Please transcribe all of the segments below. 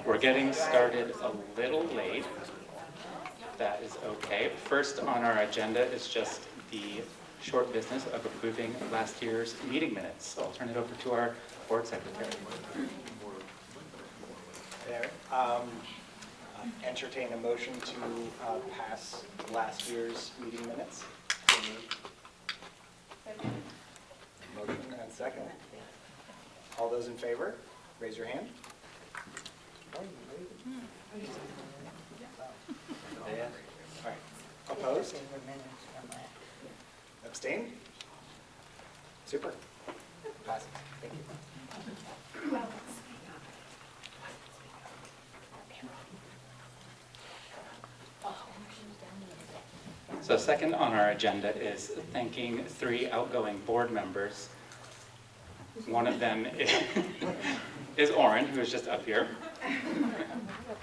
We're getting started a little late. That is okay. First on our agenda is just the short business of approving last year's meeting minutes. So I'll turn it over to our board secretary. There. Entertain a motion to pass last year's meeting minutes. Motion and second. All those in favor, raise your hand. All right. Opposed? Abstain? Super. Passes. Thank you. So second on our agenda is thanking 3 outgoing board members. One of them is Oren, who is just up here.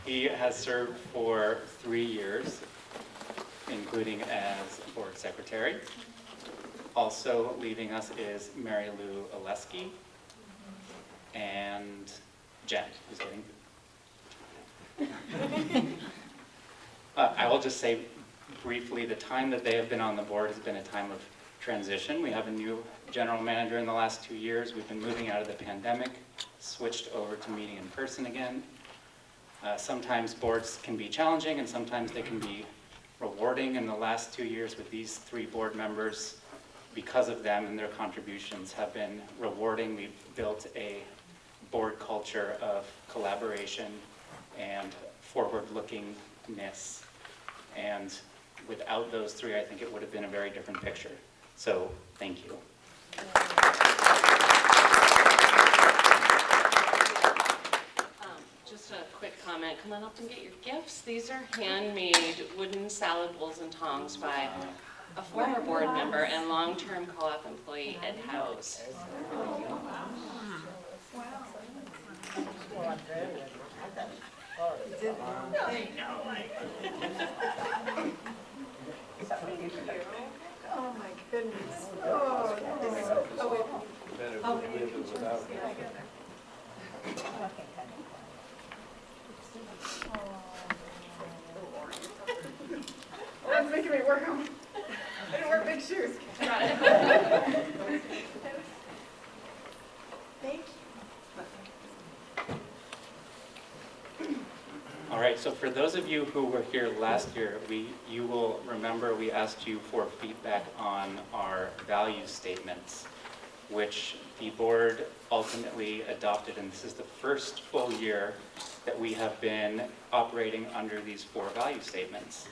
He has served for 3 years, including as board secretary. Also leaving us is Mary Lou Oleski and Jen, who's getting. I will just say briefly, the time that they have been on the board has been a time of transition. We have a new general manager in the last 2 years. We've been moving out of the pandemic, switched over to meeting in person again. Sometimes boards can be challenging and sometimes they can be rewarding. In the last 2 years with these 3 board members, because of them and their contributions have been rewarding. We've built a board culture of collaboration and forward-lookingness. And without those 3, I think it would have been a very different picture. So, thank you. Just a quick comment. Come on up and get your gifts. These are handmade wooden salad bowls and tongs by a former board member and long-term co-op employee, Ed Howes. Oh my goodness. Oh, that's making me work on. I didn't wear big shoes. Thank you. All right, so for those of you who were here last year, you will remember we asked you for feedback on our value statements, which the board ultimately adopted, and this is the first full year that we have been operating under these 4 value statements.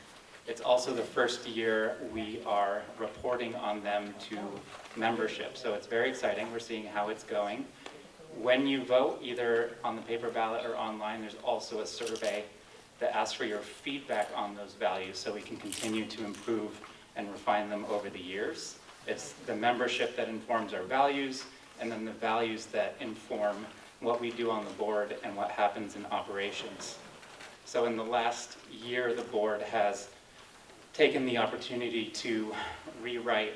It's also the first year we are reporting on them to membership, so it's very exciting. We're seeing how it's going. When you vote, either on the paper ballot or online, there's also a survey that asks for your feedback on those values so we can continue to improve and refine them over the years. It's the membership that informs our values, and then the values that inform what we do on the board and what happens in operations. So in the last year, the board has taken the opportunity to rewrite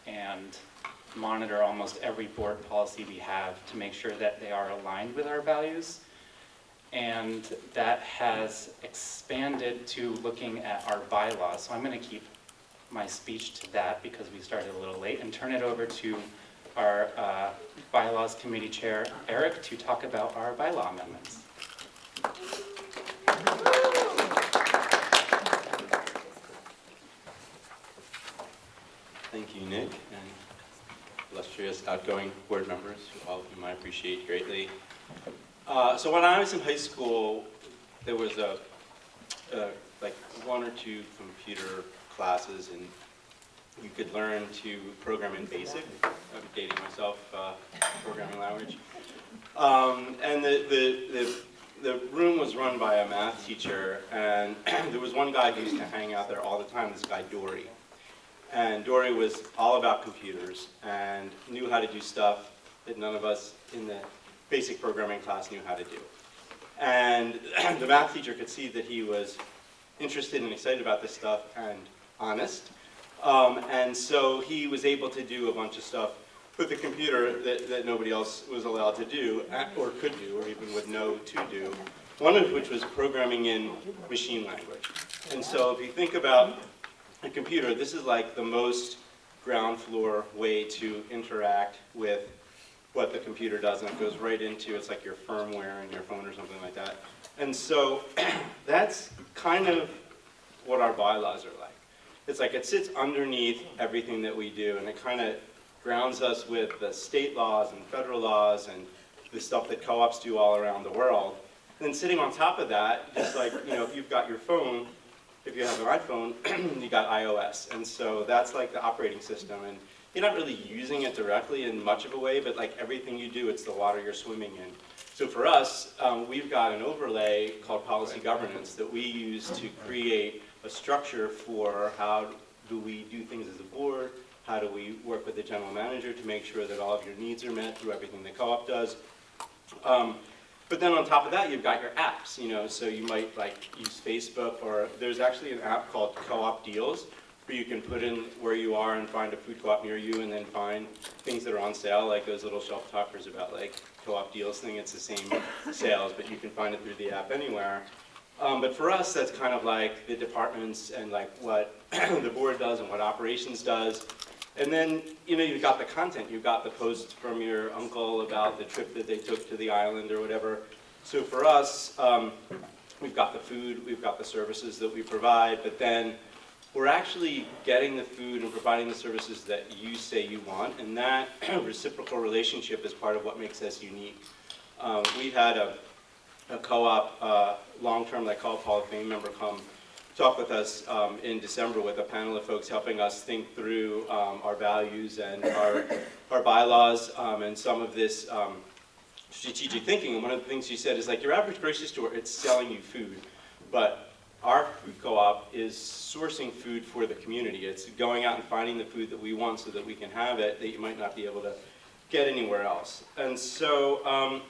and monitor almost every board policy we have to make sure that they are aligned with our values. And that has expanded to looking at our bylaws. So I'm going to keep my speech to that because we started a little late and turn it over to our bylaws committee chair, Eric, to talk about our bylaw amendments. Thank you, Nick, and illustrious outgoing board members, all of whom I appreciate greatly. So when I was in high school, there was like 1 or 2 computer classes, and you could learn to program in BASIC. I'm dating myself, programming language. And the room was run by a math teacher, and there was one guy who used to hang out there all the time, this guy Dory. And Dory was all about computers and knew how to do stuff that none of us in the basic programming class knew how to do. And the math teacher could see that he was interested and excited about this stuff and honest. And so he was able to do a bunch of stuff with the computer that nobody else was allowed to do, or could do, or even would know to do. One of which was programming in machine language. And so if you think about a computer, this is like the most ground floor way to interact with what the computer does, and it goes right into, it's like your firmware in your phone or something like that. And so that's kind of what our bylaws are like. It's like it sits underneath everything that we do, and it kind of grounds us with the state laws and federal laws and the stuff that co-ops do all around the world. And then sitting on top of that, just like, you know, if you've got your phone, if you have an iPhone, you got iOS. And so that's like the operating system. And you're not really using it directly in much of a way, but like everything you do, it's the water you're swimming in. So for us, we've got an overlay called policy governance that we use to create a structure for how do we do things as a board, how do we work with the general manager to make sure that all of your needs are met through everything the co-op does. But then on top of that, you've got your apps, you know, so you might like use Facebook, or there's actually an app called Co-op Deals, where you can put in where you are and find a food co-op near you, and then find things that are on sale, like those little shelf talkers about like Co-op Deals thing. It's the same sales, but you can find it through the app anywhere. But for us, that's kind of like the departments and like what the board does and what operations does. And then, you know, you've got the content. You've got the posts from your uncle about the trip that they took to the island or whatever. So for us, we've got the food, we've got the services that we provide, but then we're actually getting the food and providing the services that you say you want, and that reciprocal relationship is part of what makes us unique. We had a co-op, long-term, like Co-op Hall of Fame member come talk with us in December with a panel of folks helping us think through our values and our bylaws and some of this strategic thinking. And one of the things she said is like, your average grocery store, it's selling you food, but our food co-op is sourcing food for the community. It's going out and finding the food that we want so that we can have it that you might not be able to get anywhere else. And so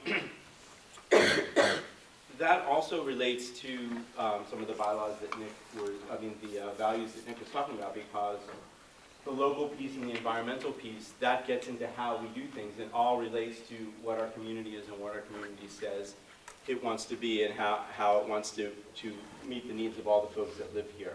that also relates to some of the bylaws that Nick the values that Nick was talking about, because the local piece and the environmental piece, that gets into how we do things, and all relates to what our community is and what our community says it wants to be, and how it wants to meet the needs of all the folks that live here.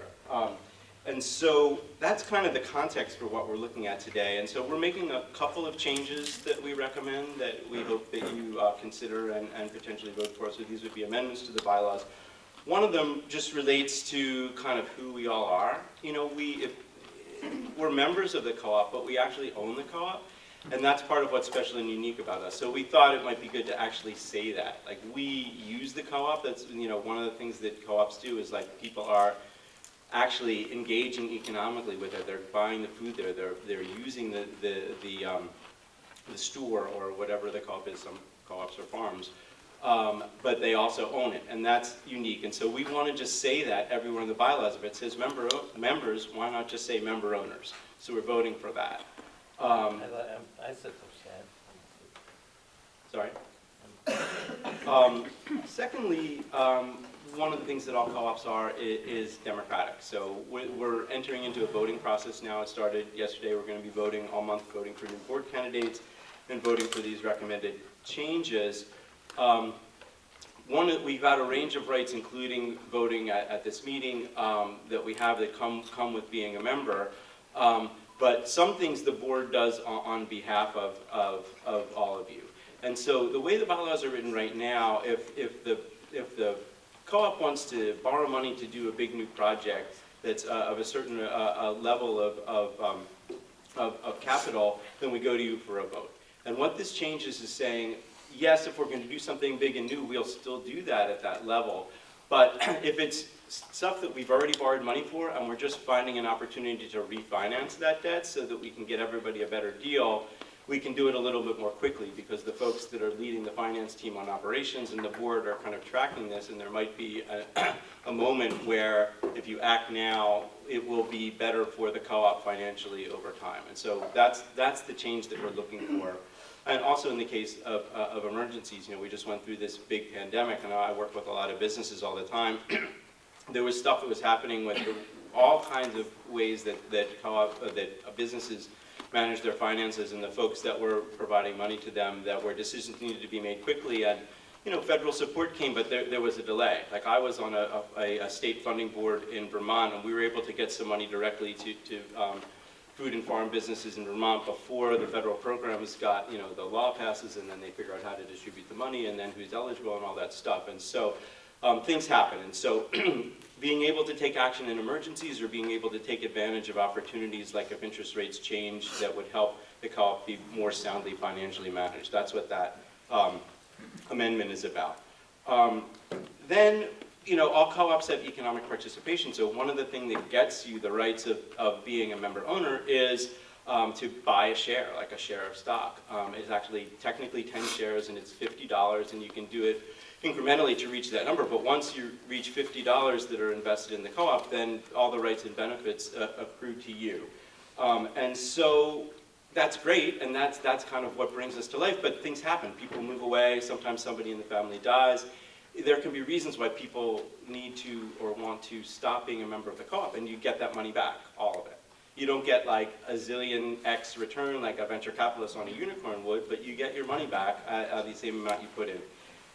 And so that's kind of the context for what we're looking at today. And so we're making a couple of changes that we recommend that we hope that you consider and potentially vote for. So these would be amendments to the bylaws. One of them just relates to kind of who we all are. You know, we're members of the co-op, but we actually own the co-op. And that's part of what's special and unique about us. So we thought it might be good to actually say that. Like, we use the co-op. That's, you know, one of the things that co-ops do is like people are actually engaging economically with it. They're buying the food there. They're using the store or whatever the co-op is. Some co-ops are farms, but they also own it, and that's unique. And so we want to just say that everywhere in the bylaws. If it says members, why not just say member owners? So we're voting for that. I said so sad. Sorry. Secondly, one of the things that all co-ops are is democratic. So we're entering into a voting process now. It started yesterday. We're going to be voting all month, voting for new board candidates and voting for these recommended changes. We've got a range of rights, including voting at this meeting, that we have that come with being a member. But some things the board does on behalf of all of you. And so the way the bylaws are written right now, if the co-op wants to borrow money to do a big new project that's of a certain level of capital, then we go to you for a vote. And what this changes is saying, yes, if we're going to do something big and new, we'll still do that at that level. But if it's stuff that we've already borrowed money for and we're just finding an opportunity to refinance that debt so that we can get everybody a better deal, we can do it a little bit more quickly, because the folks that are leading the finance team on operations and the board are kind of tracking this, and there might be a moment where if you act now, it will be better for the co-op financially over time. And so that's the change that we're looking for. And also in the case of emergencies, you know, we just went through this big pandemic, and I work with a lot of businesses all the time. There was stuff that was happening with all kinds of ways that co-op, that businesses manage their finances, and the folks that were providing money to them, that where decisions needed to be made quickly, and federal support came, but there was a delay. Like I was on a state funding board in Vermont, and we were able to get some money directly to food and farm businesses in Vermont before the federal programs got, the law passes, and then they figure out how to distribute the money, and then who's eligible and all that stuff. And so things happen. And so being able to take action in emergencies, or being able to take advantage of opportunities like if interest rates change that would help the co-op be more soundly financially managed. That's what that amendment is about. Then, all co-ops have economic participation, so one of the things that gets you the rights of being a member owner is to buy a share, like a share of stock. It's actually technically 10 shares, and it's $50, and you can do it incrementally to reach that number, but once you reach $50 that are invested in the co-op, then all the rights and benefits accrue to you. And so that's great, and that's kind of what brings us to life, but things happen. People move away, sometimes somebody in the family dies. There can be reasons why people need to or want to stop being a member of the co-op, and you get that money back, all of it. You don't get like a zillion X return like a venture capitalist on a unicorn would, but you get your money back at the same amount you put in.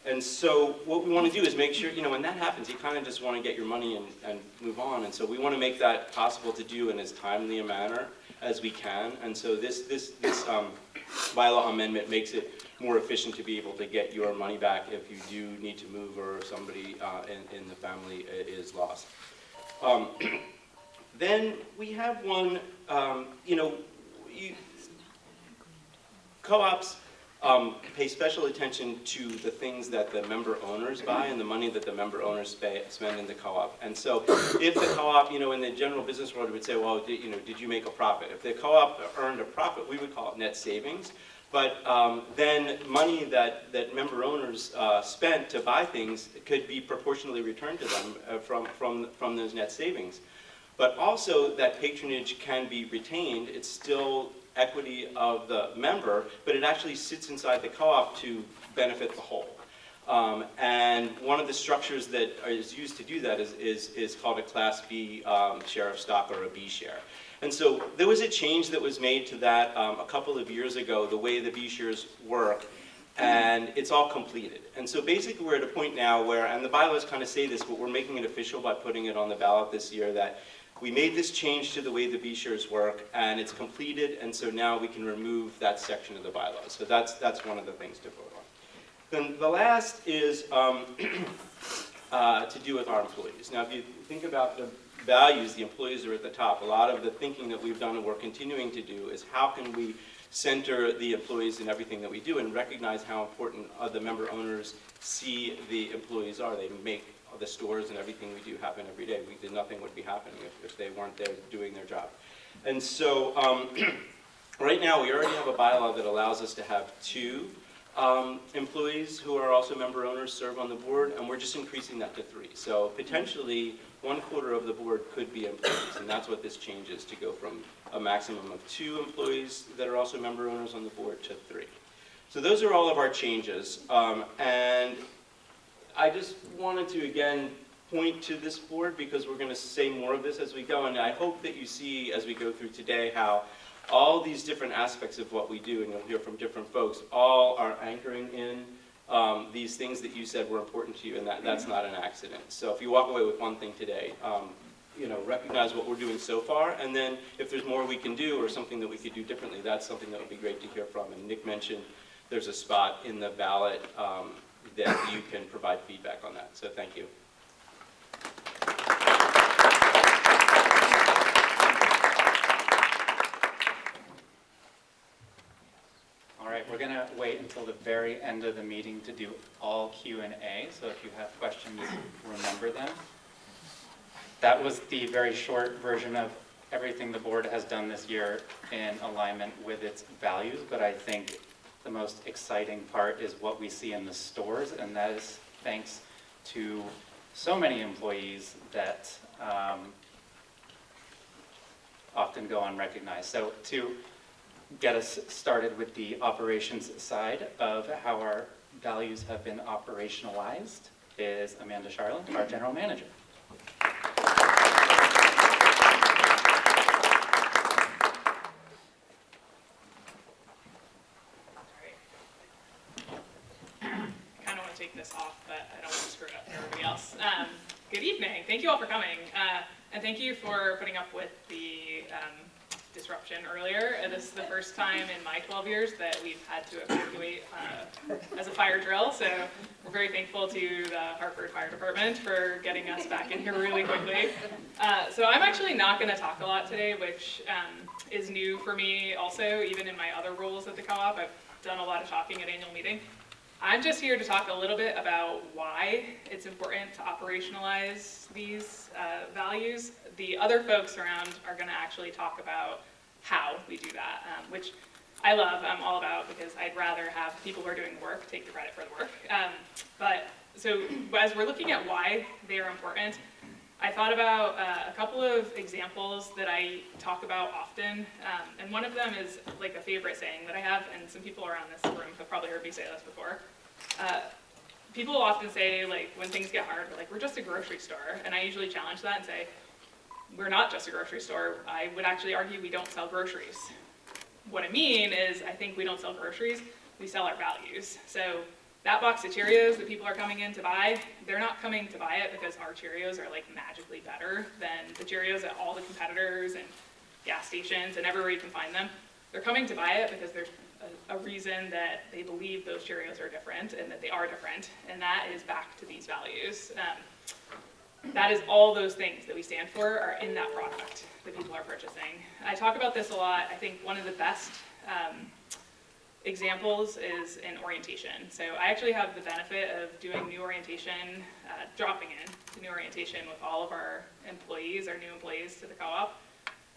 And so what we want to do is make sure, when that happens, you kind of just want to get your money and move on. And so we want to make that possible to do in as timely a manner as we can. And so this bylaw amendment makes it more efficient to be able to get your money back if you do need to move or somebody in the family is lost. Then we have one, co-ops pay special attention to the things that the member owners buy and the money that the member owners spend in the co-op. And so if the co-op, in the general business world, would say, well, did you make a profit? If the co-op earned a profit, we would call it net savings. But then money that member owners spent to buy things could be proportionally returned to them from those net savings. But also that patronage can be retained. It's still equity of the member, but it actually sits inside the co-op to benefit the whole. And one of the structures that is used to do that is called a Class B share of stock, or a B share. And so there was a change that was made to that a couple of years ago, the way the B shares work, and it's all completed. And so basically we're at a point now where, and the bylaws kind of say this, but we're making it official by putting it on the ballot this year, that we made this change to the way the B shares work, and it's completed, and so now we can remove that section of the bylaws. So that's one of the things to vote on. Then the last is to do with our employees. Now, if you think about the values, the employees are at the top. A lot of the thinking that we've done and we're continuing to do is how can we center the employees in everything that we do and recognize how important the member owners see the employees are. They make the stores and everything we do happen every day. Nothing would be happening if they weren't there doing their job. And so right now we already have a bylaw that allows us to have 2 employees who are also member owners serve on the board, and we're just increasing that to 3. So potentially 1/4 of the board could be employees, and that's what this changes, to go from a maximum of 2 employees that are also member owners on the board to 3. So those are all of our changes, and I just wanted to, again, point to this board because we're going to say more of this as we go, and I hope that you see as we go through today how all these different aspects of what we do, and you'll hear from different folks, all are anchoring in these things that you said were important to you, and that's not an accident. So if you walk away with one thing today, recognize what we're doing so far, and then if there's more we can do or something that we could do differently, that's something that would be great to hear from. And Nick mentioned there's a spot in the ballot that you can provide feedback on that. So thank you. All right, we're going to wait until the very end of the meeting to do all Q&A, so if you have questions, remember them. That was the very short version of everything the board has done this year in alignment with its values, but I think the most exciting part is what we see in the stores, and that is thanks to so many employees that often go unrecognized. So to get us started with the operations side of how our values have been operationalized is Amanda Charland, our general manager. take this off, but I don't want to screw it up for everybody else. Good evening. Thank you all for coming. And thank you for putting up with the disruption earlier. This is the first time in my 12 years that we've had to evacuate as a fire drill, so we're very thankful to the Hartford Fire Department for getting us back in here really quickly. So I'm actually not going to talk a lot today, which is new for me also, even in my other roles at the co-op. I've done a lot of talking at annual meeting. I'm just here to talk a little bit about why it's important to operationalize these values. The other folks around are going to actually talk about how we do that, which I love, I'm all about, because I'd rather have people who are doing the work take the credit for the work. But so as we're looking at why they are important, I thought about a couple of examples that I talk about often, and one of them is like a favorite saying that I have, and some people around this room have probably heard me say this before. People often say, like, when things get hard, we're just a grocery store, and I usually challenge that and say, we're not just a grocery store. I would actually argue we don't sell groceries. What I mean is, I think we don't sell groceries, we sell our values. So that box of Cheerios that people are coming in to buy, they're not coming to buy it because our Cheerios are like magically better than the Cheerios at all the competitors and gas stations and everywhere you can find them. They're coming to buy it because there's a reason that they believe those Cheerios are different and that they are different, and that is back to these values. That is all those things that we stand for are in that product that people are purchasing. I talk about this a lot. I think one of the best examples is in orientation. So I actually have the benefit of doing new orientation, dropping in to new orientation with all of our employees, our new employees to the co-op.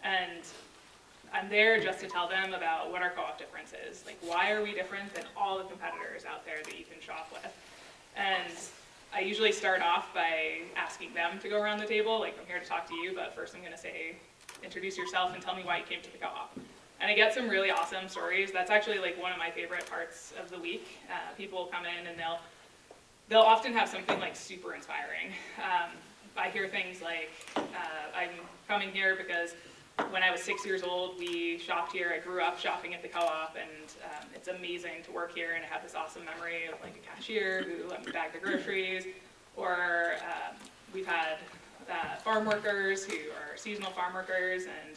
And I'm there just to tell them about what our co-op difference is. Like, why are we different than all the competitors out there that you can shop with? And I usually start off by asking them to go around the table, like, I'm here to talk to you, but first I'm going to say, introduce yourself and tell me why you came to the co-op. And I get some really awesome stories. That's actually like one of my favorite parts of the week. People come in and they'll often have something like super inspiring. I hear things like, I'm coming here because when I was 6 years old, we shopped here. I grew up shopping at the co-op, and it's amazing to work here, and I have this awesome memory of like a cashier who let me bag the groceries. Or we've had farm workers who are seasonal farm workers, and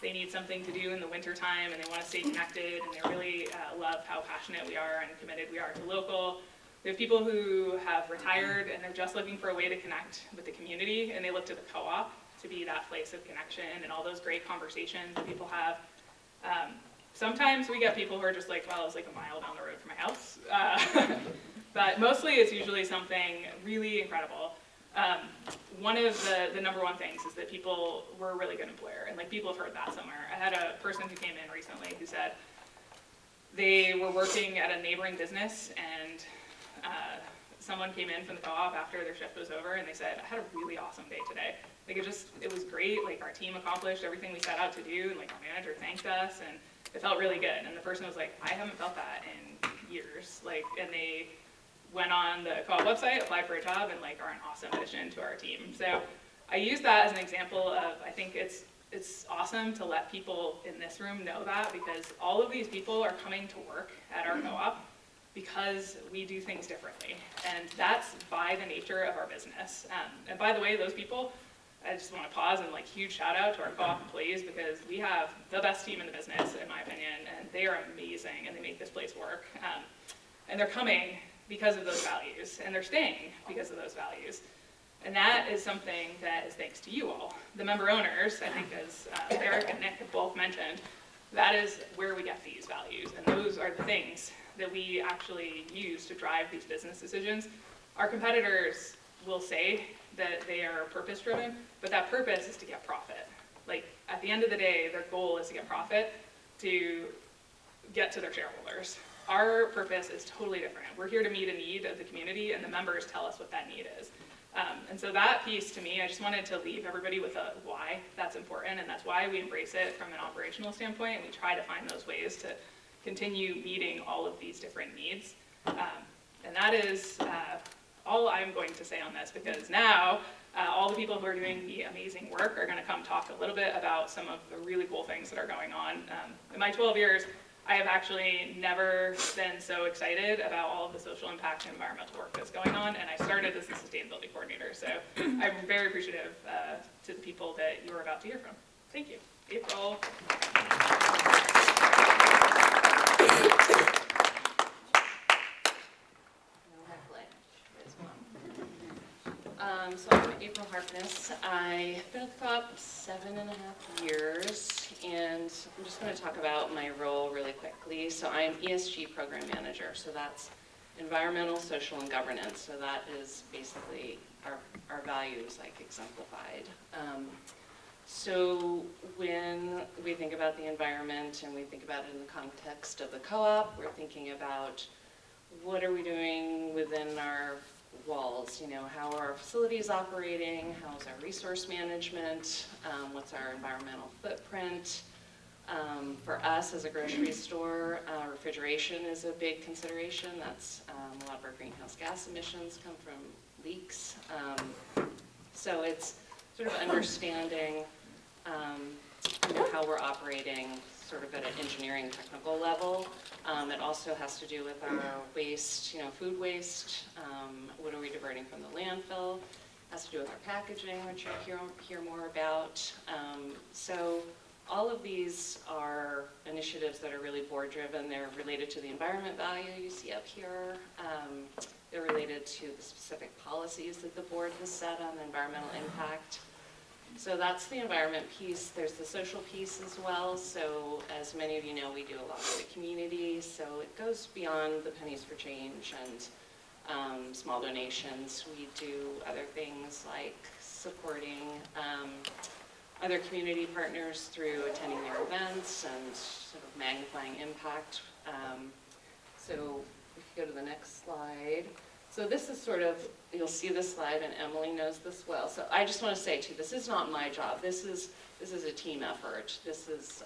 they need something to do in the wintertime, and they want to stay connected, and they really love how passionate we are and committed we are to local. We have people who have retired, and they're just looking for a way to connect with the community, and they look to the co-op to be that place of connection and all those great conversations that people have. Sometimes we get people who are just like, well, it's like a mile down the road from my house. But mostly it's usually something really incredible. One of the number one things is that people were a really good employer, and like people have heard that somewhere. I had a person who came in recently who said they were working at a neighboring business, and someone came in from the co-op after their shift was over, and they said, I had a really awesome day today. Like it was great, like our team accomplished everything we set out to do, and like our manager thanked us, and it felt really good. And the person was like, I haven't felt that in years. Like, and they went on the co-op website, applied for a job, and like are an awesome addition to our team. So I use that as an example of, I think it's awesome to let people in this room know that, because all of these people are coming to work at our co-op because we do things differently. And that's by the nature of our business. And by the way, those people, I just want to pause and like huge shout out to our co-op employees, because we have the best team in the business, in my opinion, and they are amazing, and they make this place work. And they're coming because of those values, and they're staying because of those values. And that is something that is thanks to you all. The member owners, I think as Eric and Nick have both mentioned, that is where we get these values, and those are the things that we actually use to drive these business decisions. Our competitors will say that they are purpose-driven, but that purpose is to get profit. Like, at the end of the day, their goal is to get profit to get to their shareholders. Our purpose is totally different. We're here to meet a need of the community, and the members tell us what that need is. And so that piece, to me, I just wanted to leave everybody with a why that's important, and that's why we embrace it from an operational standpoint, and we try to find those ways to continue meeting all of these different needs. And that is all I'm going to say on this, because now all the people who are doing the amazing work are going to come talk a little bit about some of the really cool things that are going on. In my 12 years, I have actually never been so excited about all of the social impact and environmental work that's going on, and I started as a sustainability coordinator, so I'm very appreciative to the people that you are about to hear from. Thank you. April. So I'm April Harkness. I've been at the co-op 7.5 years, and I'm just going to talk about my role really quickly. So I'm ESG program manager, so that's environmental, social, and governance. So that is basically our values, like exemplified. So when we think about the environment and we think about it in the context of the co-op, we're thinking about what are we doing within our walls, how are our facilities operating, how's our resource management, what's our environmental footprint. For us as a grocery store, refrigeration is a big consideration. That's a lot of our greenhouse gas emissions come from leaks. So it's sort of understanding how we're operating sort of at an engineering technical level. It also has to do with our waste, food waste. What are we diverting from the landfill? It has to do with our packaging, which you'll hear more about. So all of these are initiatives that are really board driven. They're related to the environment value you see up here. They're related to the specific policies that the board has set on environmental impact. So that's the environment piece. There's the social piece as well. So as many of you know, we do a lot for the community. So it goes beyond the pennies for change and small donations. We do other things like supporting other community partners through attending their events and sort of magnifying impact. So we can go to the next slide. So this is sort of, you'll see this slide, and Emily knows this well. So I just want to say too, this is not my job. This is a team effort. This is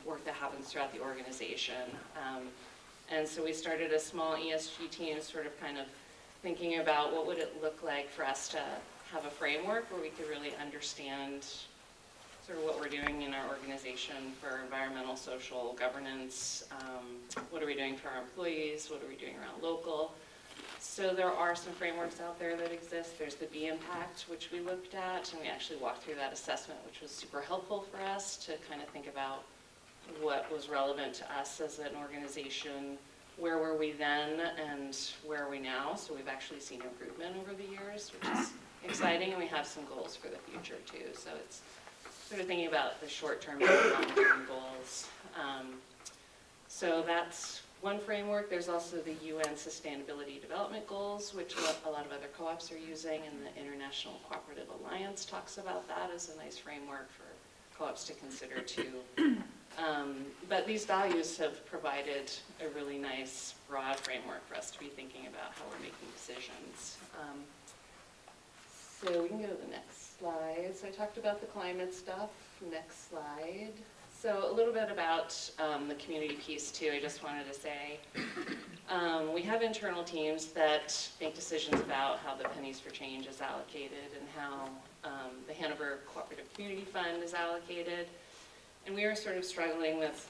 work that happens throughout the organization. And so we started a small ESG team, sort of kind of thinking about what would it look like for us to have a framework where we could really understand sort of what we're doing in our organization for environmental, social, governance. What are we doing for our employees? What are we doing around local? So there are some frameworks out there that exist. There's the B Impact, which we looked at, and we actually walked through that assessment, which was super helpful for us to kind of think about what was relevant to us as an organization, where were we then, and where are we now. So we've actually seen improvement over the years, which is exciting, and we have some goals for the future too. So it's sort of thinking about the short-term and long-term goals. So that's one framework. There's also the UN Sustainability Development Goals, which a lot of other co-ops are using, and the International Cooperative Alliance talks about that as a nice framework for co-ops to consider too. But these values have provided a really nice broad framework for us to be thinking about how we're making decisions. So we can go to the next slide. So I talked about the climate stuff. Next slide. So a little bit about the community piece too. I just wanted to say we have internal teams that make decisions about how the pennies for change is allocated and how the Hanover Cooperative Community Fund is allocated. And we are sort of struggling with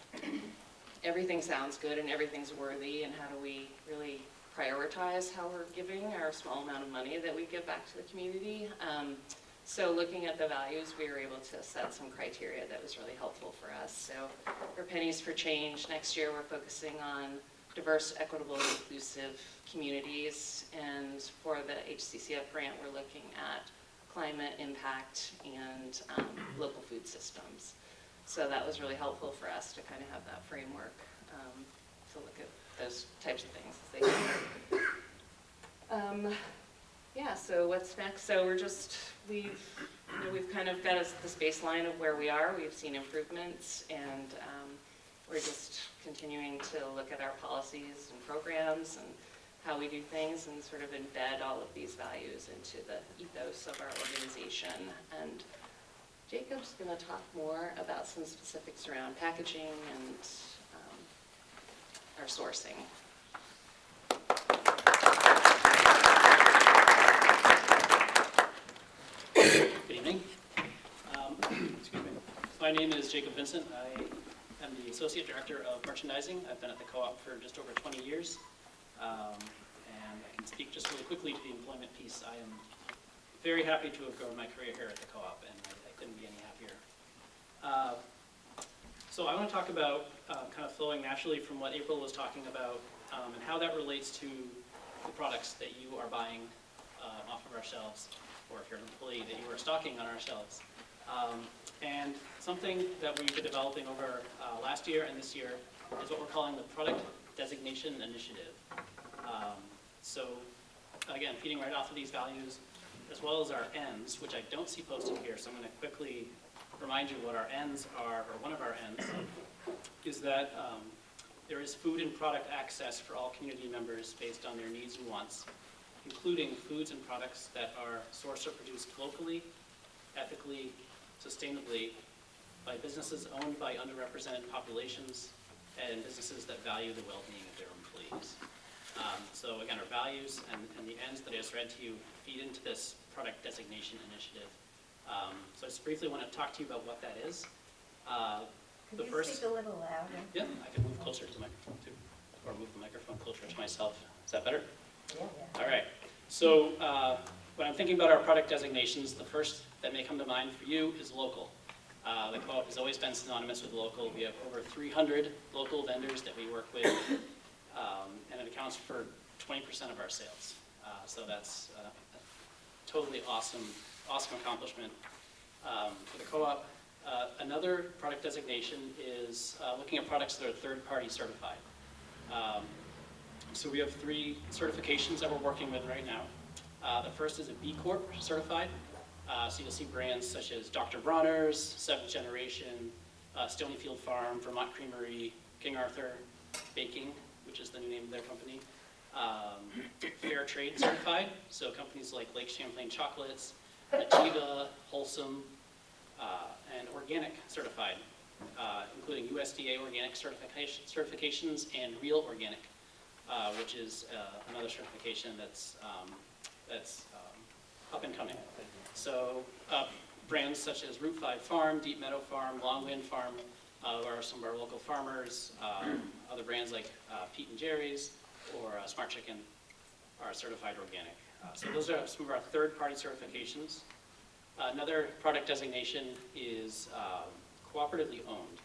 everything sounds good and everything's worthy, and how do we really prioritize how we're giving our small amount of money that we give back to the community. So looking at the values, we were able to set some criteria that was really helpful for us. So for Pennies for Change, next year we're focusing on diverse, equitable, inclusive communities. And for the HCCF grant, we're looking at climate impact and local food systems. So that was really helpful for us to kind of have that framework to look at those types of things as they come. Yeah, so what's next? So we've kind of got this baseline of where we are. We've seen improvements, and we're just continuing to look at our policies and programs and how we do things, and sort of embed all of these values into the ethos of our organization. And Jacob's going to talk more about some specifics around packaging and our sourcing. Good evening. Excuse me. My name is Jacob Vincent. I am the Associate Director of Merchandising. I've been at the co-op for just over 20 years. And I can speak just really quickly to the employment piece. I am very happy to have grown my career here at the co-op, and I couldn't be any happier. So I want to talk about kind of flowing naturally from what April was talking about and how that relates to the products that you are buying off of our shelves, or if you're an employee, that you are stocking on our shelves. And something that we've been developing over last year and this year is what we're calling the Product Designation Initiative. So again, feeding right off of these values, as well as our ends, which I don't see posted here, so I'm going to quickly remind you what our ends are, or one of our ends, is that there is food and product access for all community members based on their needs and wants, including foods and products that are sourced or produced locally, ethically, sustainably, by businesses owned by underrepresented populations, and businesses that value the well-being of their employees. So again, our values and the ends that I just read to you feed into this product designation initiative. So I just briefly want to talk to you about what that is. Could you speak a little louder? Yeah, I can move closer to the microphone too, or move the microphone closer to myself. Is that better? Yeah. All right. So when I'm thinking about our product designations, the first that may come to mind for you is local. The co-op has always been synonymous with local. We have over 300 local vendors that we work with, and it accounts for 20% of our sales. So that's a totally awesome accomplishment for the co-op. Another product designation is looking at products that are third-party certified. So we have 3 certifications that we're working with right now. The first is a B Corp certified. So you'll see brands such as Dr. Bronner's, 7th Generation, Stonyfield Farm, Vermont Creamery, King Arthur Baking, which is the new name of their company. Fair Trade certified, so companies like Lake Champlain Chocolates, Nativa, Wholesome, and Organic certified, including USDA Organic certifications and Real Organic, which is another certification that's up and coming. So brands such as Route 5 Farm, Deep Meadow Farm, Longwind Farm are some of our local farmers. Other brands like Pete and Jerry's or Smart Chicken are certified organic. So those are some of our third-party certifications. Another product designation is cooperatively owned.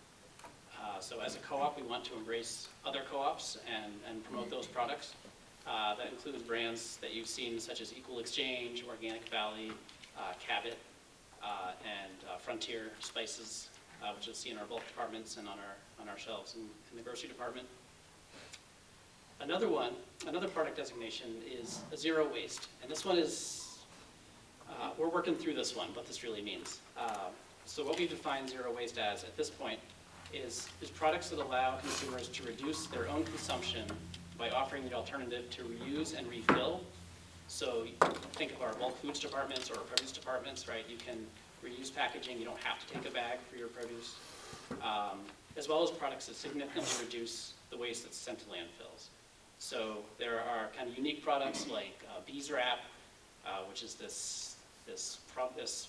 So as a co-op, we want to embrace other co-ops and promote those products. That includes brands that you've seen such as Equal Exchange, Organic Valley, Cabot, and Frontier Spices, which you'll see in our bulk departments and on our shelves in the grocery department. Another product designation is a zero waste, and this one is, we're working through this one, what this really means. So what we define zero waste as at this point is products that allow consumers to reduce their own consumption by offering the alternative to reuse and refill. So think of our bulk foods departments or produce departments, right? You can reuse packaging, you don't have to take a bag for your produce, as well as products that significantly reduce the waste that's sent to landfills. So there are kind of unique products like Bees Wrap, which is this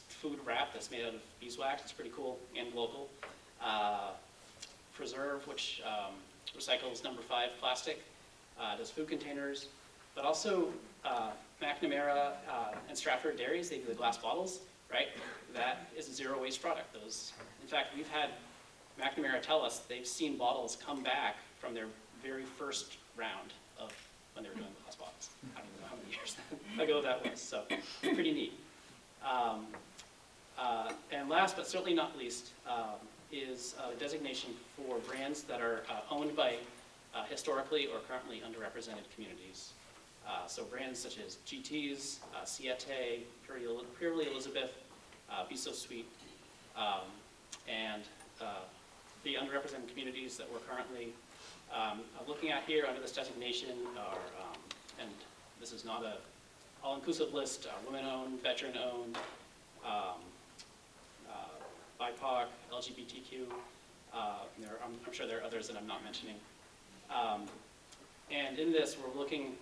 food wrap that's made out of beeswax. It's pretty cool and local. Preserve, which recycles number 5 plastic, does food containers, but also McNamara and Stratford Dairies, they do the glass bottles, right? That is a zero waste product. In fact, we've had McNamara tell us they've seen bottles come back from their very first round of when they were doing glass bottles. I don't even know how many years ago that was, so pretty neat. And last but certainly not least is a designation for brands that are owned by historically or currently underrepresented communities. So brands such as GT's, Siete, Purely Elizabeth, Be So Sweet, and the underrepresented communities that we're currently looking at here under this designation are, and this is not a all-inclusive list, women-owned, veteran-owned, BIPOC, LGBTQ. I'm sure there are others that I'm not mentioning. And in this,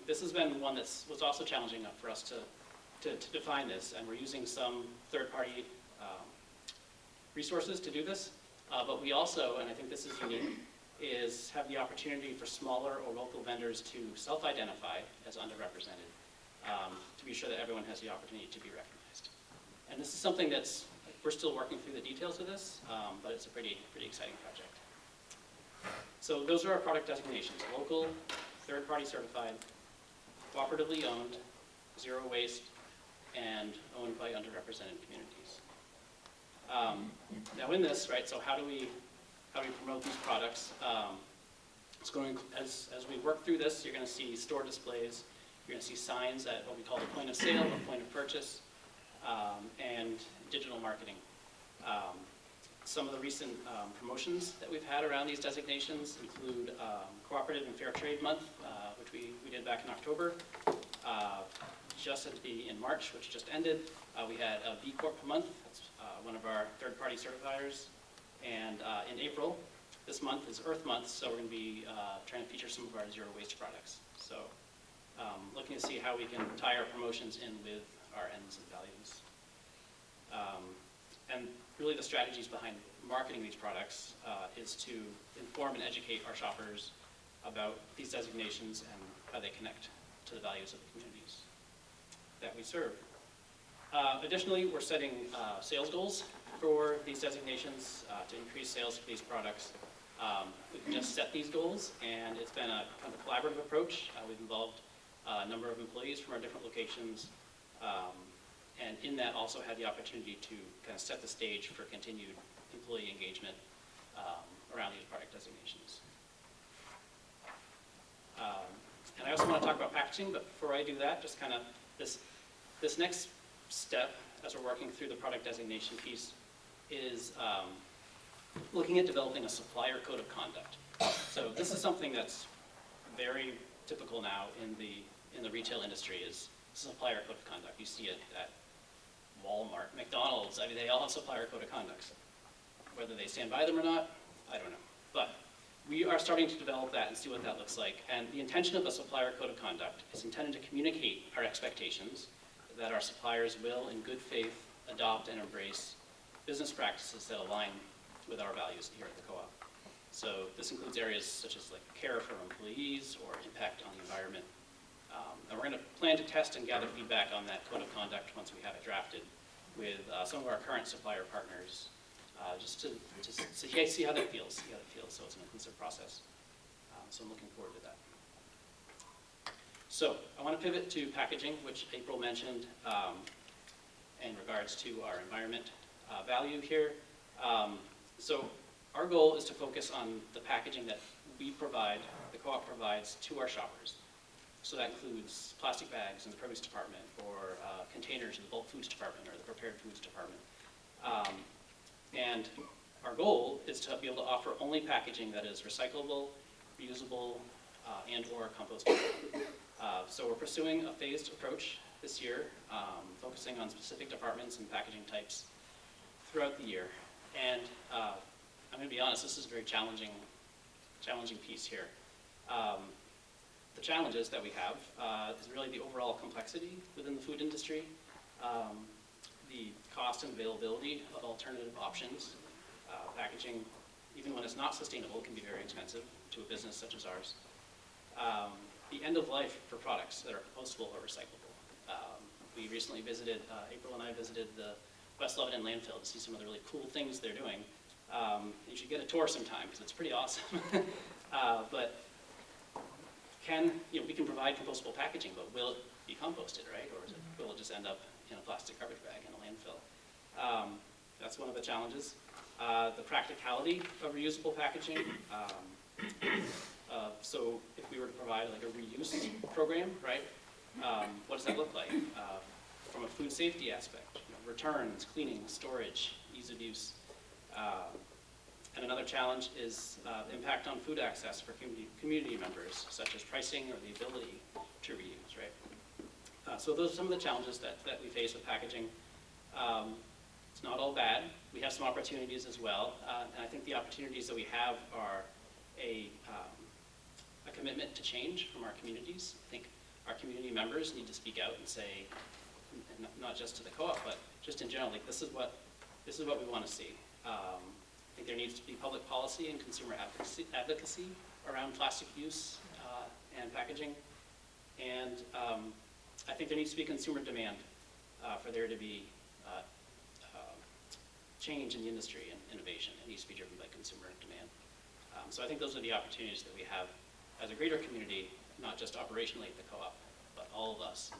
this has been one that was also challenging enough for us to define this, and we're using some third-party resources to do this. But we also, and I think this is unique, is have the opportunity for smaller or local vendors to self-identify as underrepresented, to be sure that everyone has the opportunity to be recognized. And this is something that's, we're still working through the details of this, but it's a pretty exciting project. So those are our product designations: local, third-party certified, cooperatively owned, zero waste, and owned by underrepresented communities. Now in this, right, so how do we promote these products? It's going, as we work through this, you're going to see store displays, you're going to see signs at what we call the point of sale or point of purchase, and digital marketing. Some of the recent promotions that we've had around these designations include Cooperative and Fair Trade Month, which we did back in October. Just in March, which just ended, we had a B Corp month. That's one of our third-party certifiers. And in April, this month is Earth Month, so we're going to be trying to feature some of our zero waste products. So looking to see how we can tie our promotions in with our ends and values. And really the strategies behind marketing these products is to inform and educate our shoppers about these designations and how they connect to the values of the communities that we serve. Additionally, we're setting sales goals for these designations to increase sales for these products. We've just set these goals, and it's been a kind of collaborative approach. We've involved a number of employees from our different locations, and in that also had the opportunity to kind of set the stage for continued employee engagement around these product designations. And I also want to talk about packaging, but before I do that, just kind of this next step as we're working through the product designation piece is looking at developing a supplier code of conduct. So this is something that's very typical now in the retail industry, is supplier code of conduct. You see it at Walmart, McDonald's. I mean, they all have supplier code of conduct. Whether they stand by them or not, I don't know. But we are starting to develop that and see what that looks like. And the intention of the supplier code of conduct is intended to communicate our expectations that our suppliers will, in good faith, adopt and embrace business practices that align with our values here at the co-op. So this includes areas such as like care for employees or impact on the environment. And we're going to plan to test and gather feedback on that code of conduct once we have it drafted with some of our current supplier partners, just to see how that feels, so it's an inclusive process. So I'm looking forward to that. So I want to pivot to packaging, which April mentioned in regards to our environment value here. So our goal is to focus on the packaging that we provide, the co-op provides to our shoppers. So that includes plastic bags in the produce department, or containers in the bulk foods department, or the prepared foods department. And our goal is to be able to offer only packaging that is recyclable, reusable, and or compostable. So we're pursuing a phased approach this year, focusing on specific departments and packaging types throughout the year. And I'm going to be honest, this is a very challenging piece here. The challenges that we have is really the overall complexity within the food industry, the cost and availability of alternative options. Packaging, even when it's not sustainable, can be very expensive to a business such as ours. The end of life for products that are compostable or recyclable. We recently visited, April and I visited the West Lebanon landfill to see some of the really cool things they're doing. You should get a tour sometime because it's pretty awesome. But we can provide compostable packaging, but will it be composted, right? Or will it just end up in a plastic garbage bag in a landfill? That's one of the challenges. The practicality of reusable packaging. So if we were to provide like a reuse program, right? What does that look like? From a food safety aspect, returns, cleaning, storage, ease of use. And another challenge is impact on food access for community members, such as pricing or the ability to reuse, right? So those are some of the challenges that we face with packaging. It's not all bad. We have some opportunities as well. And I think the opportunities that we have are a commitment to change from our communities. I think our community members need to speak out and say, not just to the co-op, but just in general, like this is what we want to see. I think think there needs to be public policy and consumer advocacy around plastic use and packaging. And I think there needs to be consumer demand for there to be change in the industry and innovation. It needs to be driven by consumer demand. So I think those are the opportunities that we have as a greater community, not just operationally at the co-op, but all of us,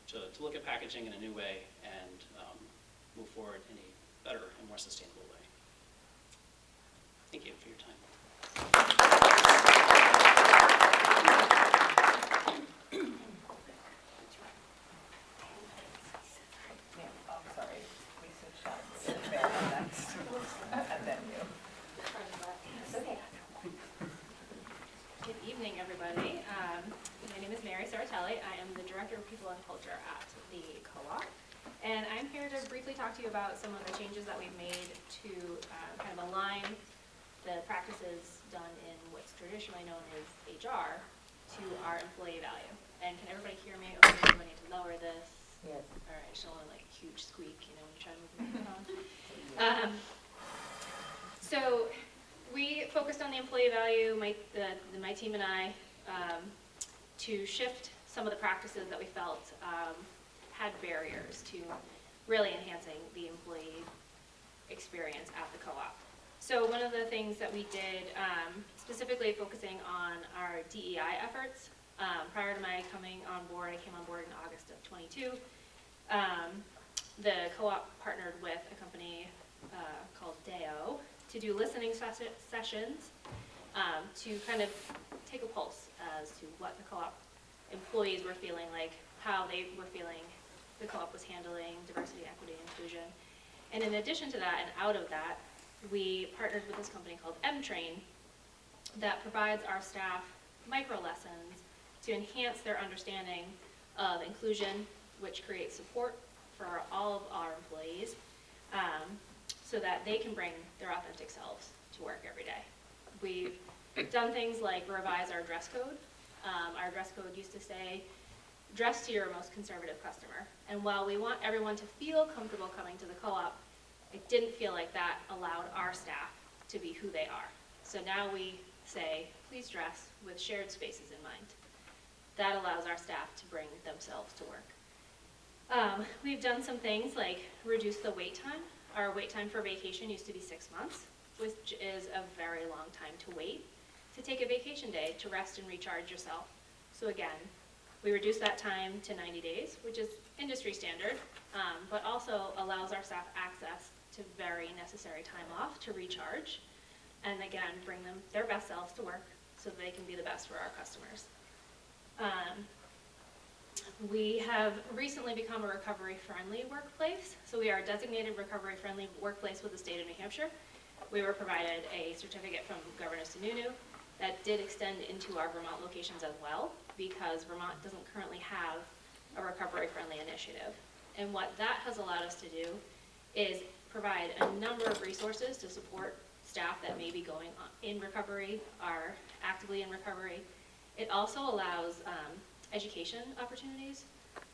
to look at packaging in a new way and move forward in a better and more sustainable way. Thank you for your time. Sorry, we switched shots. There, next. And then you. Good evening, everybody. My name is Mary Saratelli. I am the Director of People and Culture at the co-op. And I'm here to briefly talk to you about some of the changes that we've made to kind of align the practices done in what's traditionally known as HR to our employee value. And can everybody hear me? Or do I need to lower this? Yes. All right, she'll only like a huge squeak, you know, when you try to move the microphone. So we focused on the employee value, my team and I, to shift some of the practices that we felt had barriers to really enhancing the employee experience at the co-op. So one of the things that we did, specifically focusing on our DEI efforts, prior to my coming on board, I came on board in August of 22. The co-op partnered with a company called Deo to do listening sessions to kind of take a pulse as to what the co-op employees were feeling like, how they were feeling the co-op was handling diversity, equity, and inclusion. And in addition to that, and out of that, we partnered with this company called M-Train that provides our staff micro lessons to enhance their understanding of inclusion, which creates support for all of our employees, so that they can bring their authentic selves to work every day. We've done things like revise our dress code. Our dress code used to say, dress to your most conservative customer. And while we want everyone to feel comfortable coming to the co-op, it didn't feel like that allowed our staff to be who they are. So now we say, please dress with shared spaces in mind. That allows our staff to bring themselves to work. We've done some things like reduce the wait time. Our wait time for vacation used to be 6 months, which is a very long time to wait to take a vacation day to rest and recharge yourself. So again, we reduced that time to 90 days, which is industry standard, but also allows our staff access to very necessary time off to recharge, and again, bring them their best selves to work so they can be the best for our customers. We have recently become a recovery-friendly workplace. So we are a designated recovery-friendly workplace with the state of New Hampshire. We were provided a certificate from Governor Sununu that did extend into our Vermont locations as well, because Vermont doesn't currently have a recovery-friendly initiative. And what that has allowed us to do is provide a number of resources to support staff that may be going in recovery, are actively in recovery. It also allows education opportunities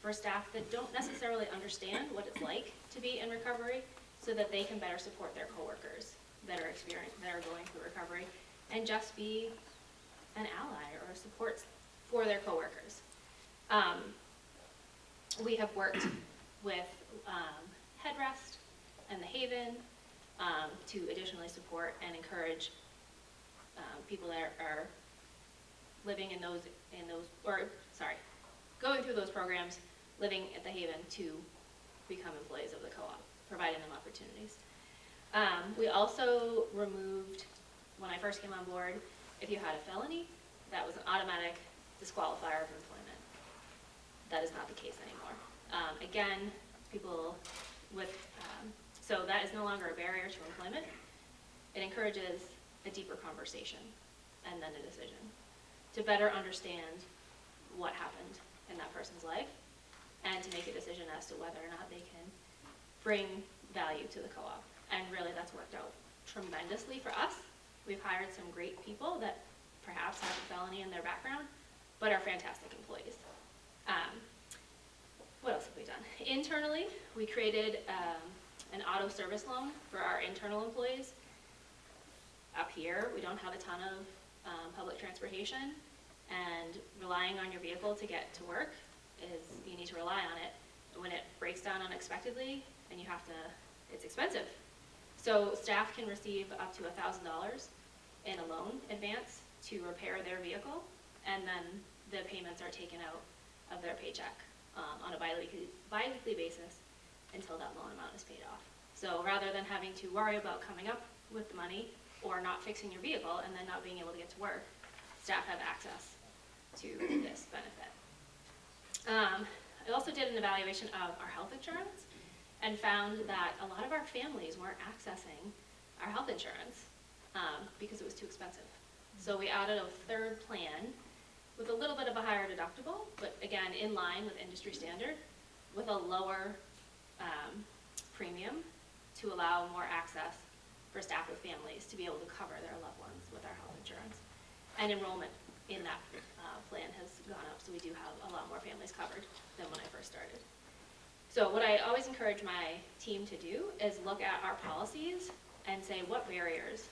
for staff that don't necessarily understand what it's like to be in recovery, so that they can better support their coworkers that are going through recovery, and just be an ally or a support for their coworkers. We have worked with Headrest and the Haven to additionally support and encourage people that are living in those, going through those programs, living at the Haven to become employees of the co-op, providing them opportunities. We also removed, when I first came on board, if you had a felony, that was an automatic disqualifier of employment. That is not the case anymore. Again, people with, so that is no longer a barrier to employment. It encourages a deeper conversation and then a decision to better understand what happened in that person's life, and to make a decision as to whether or not they can bring value to the co-op. And really, that's worked out tremendously for us. We've hired some great people that perhaps have a felony in their background, but are fantastic employees. What else have we done? Internally, we created an auto service loan for our internal employees. up here, we don't have a ton of public transportation, and relying on your vehicle to get to work is, you need to rely on it. When it breaks down unexpectedly, and you have to, it's expensive. So staff can receive up to $1,000 in a loan advance to repair their vehicle, and then the payments are taken out of their paycheck on a bi-weekly basis until that loan amount is paid off. So rather than having to worry about coming up with the money or not fixing your vehicle and then not being able to get to work, staff have access to this benefit. I also did an evaluation of our health insurance and found that a lot of our families weren't accessing our health insurance because it was too expensive. So we added a third plan with a little bit of a higher deductible, but again, in line with industry standard, with a lower premium to allow more access for staff with families to be able to cover their loved ones with our health insurance. And enrollment in that plan has gone up, so we do have a lot more families covered than when I first started. So what I always encourage my team to do is look at our policies and say, what barriers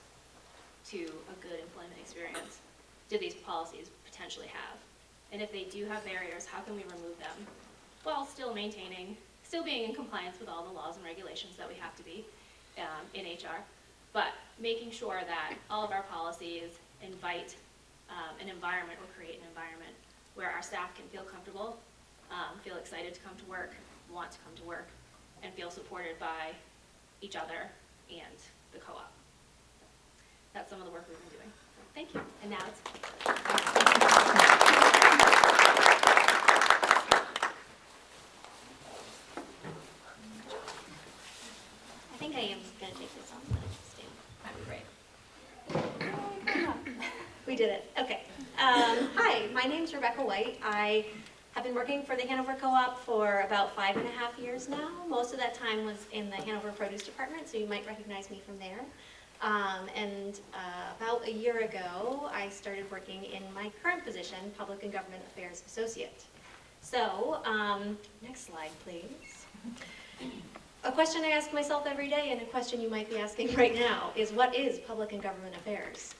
to a good employment experience do these policies potentially have? And if they do have barriers, how can we remove them while still being in compliance with all the laws and regulations that we have to be in HR, but making sure that all of our policies invite an environment or create an environment where our staff can feel comfortable, feel excited to come to work, want to come to work, and feel supported by each other and the co-op. That's some of the work we've been doing. So, thank you. And now it's... I think I am going to take this off. That would be great. We did it. Okay. Hi, my name's Rebecca White. I have been working for the Hanover Co-op for about 5.5 years now. Most of that time was in the Hanover Produce Department, so you might recognize me from there. About a year ago, I started working in my current position, Public and Government Affairs Associate. So, next slide, please. A question I ask myself every day, and a question you might be asking right now, is what is Public and Government Affairs?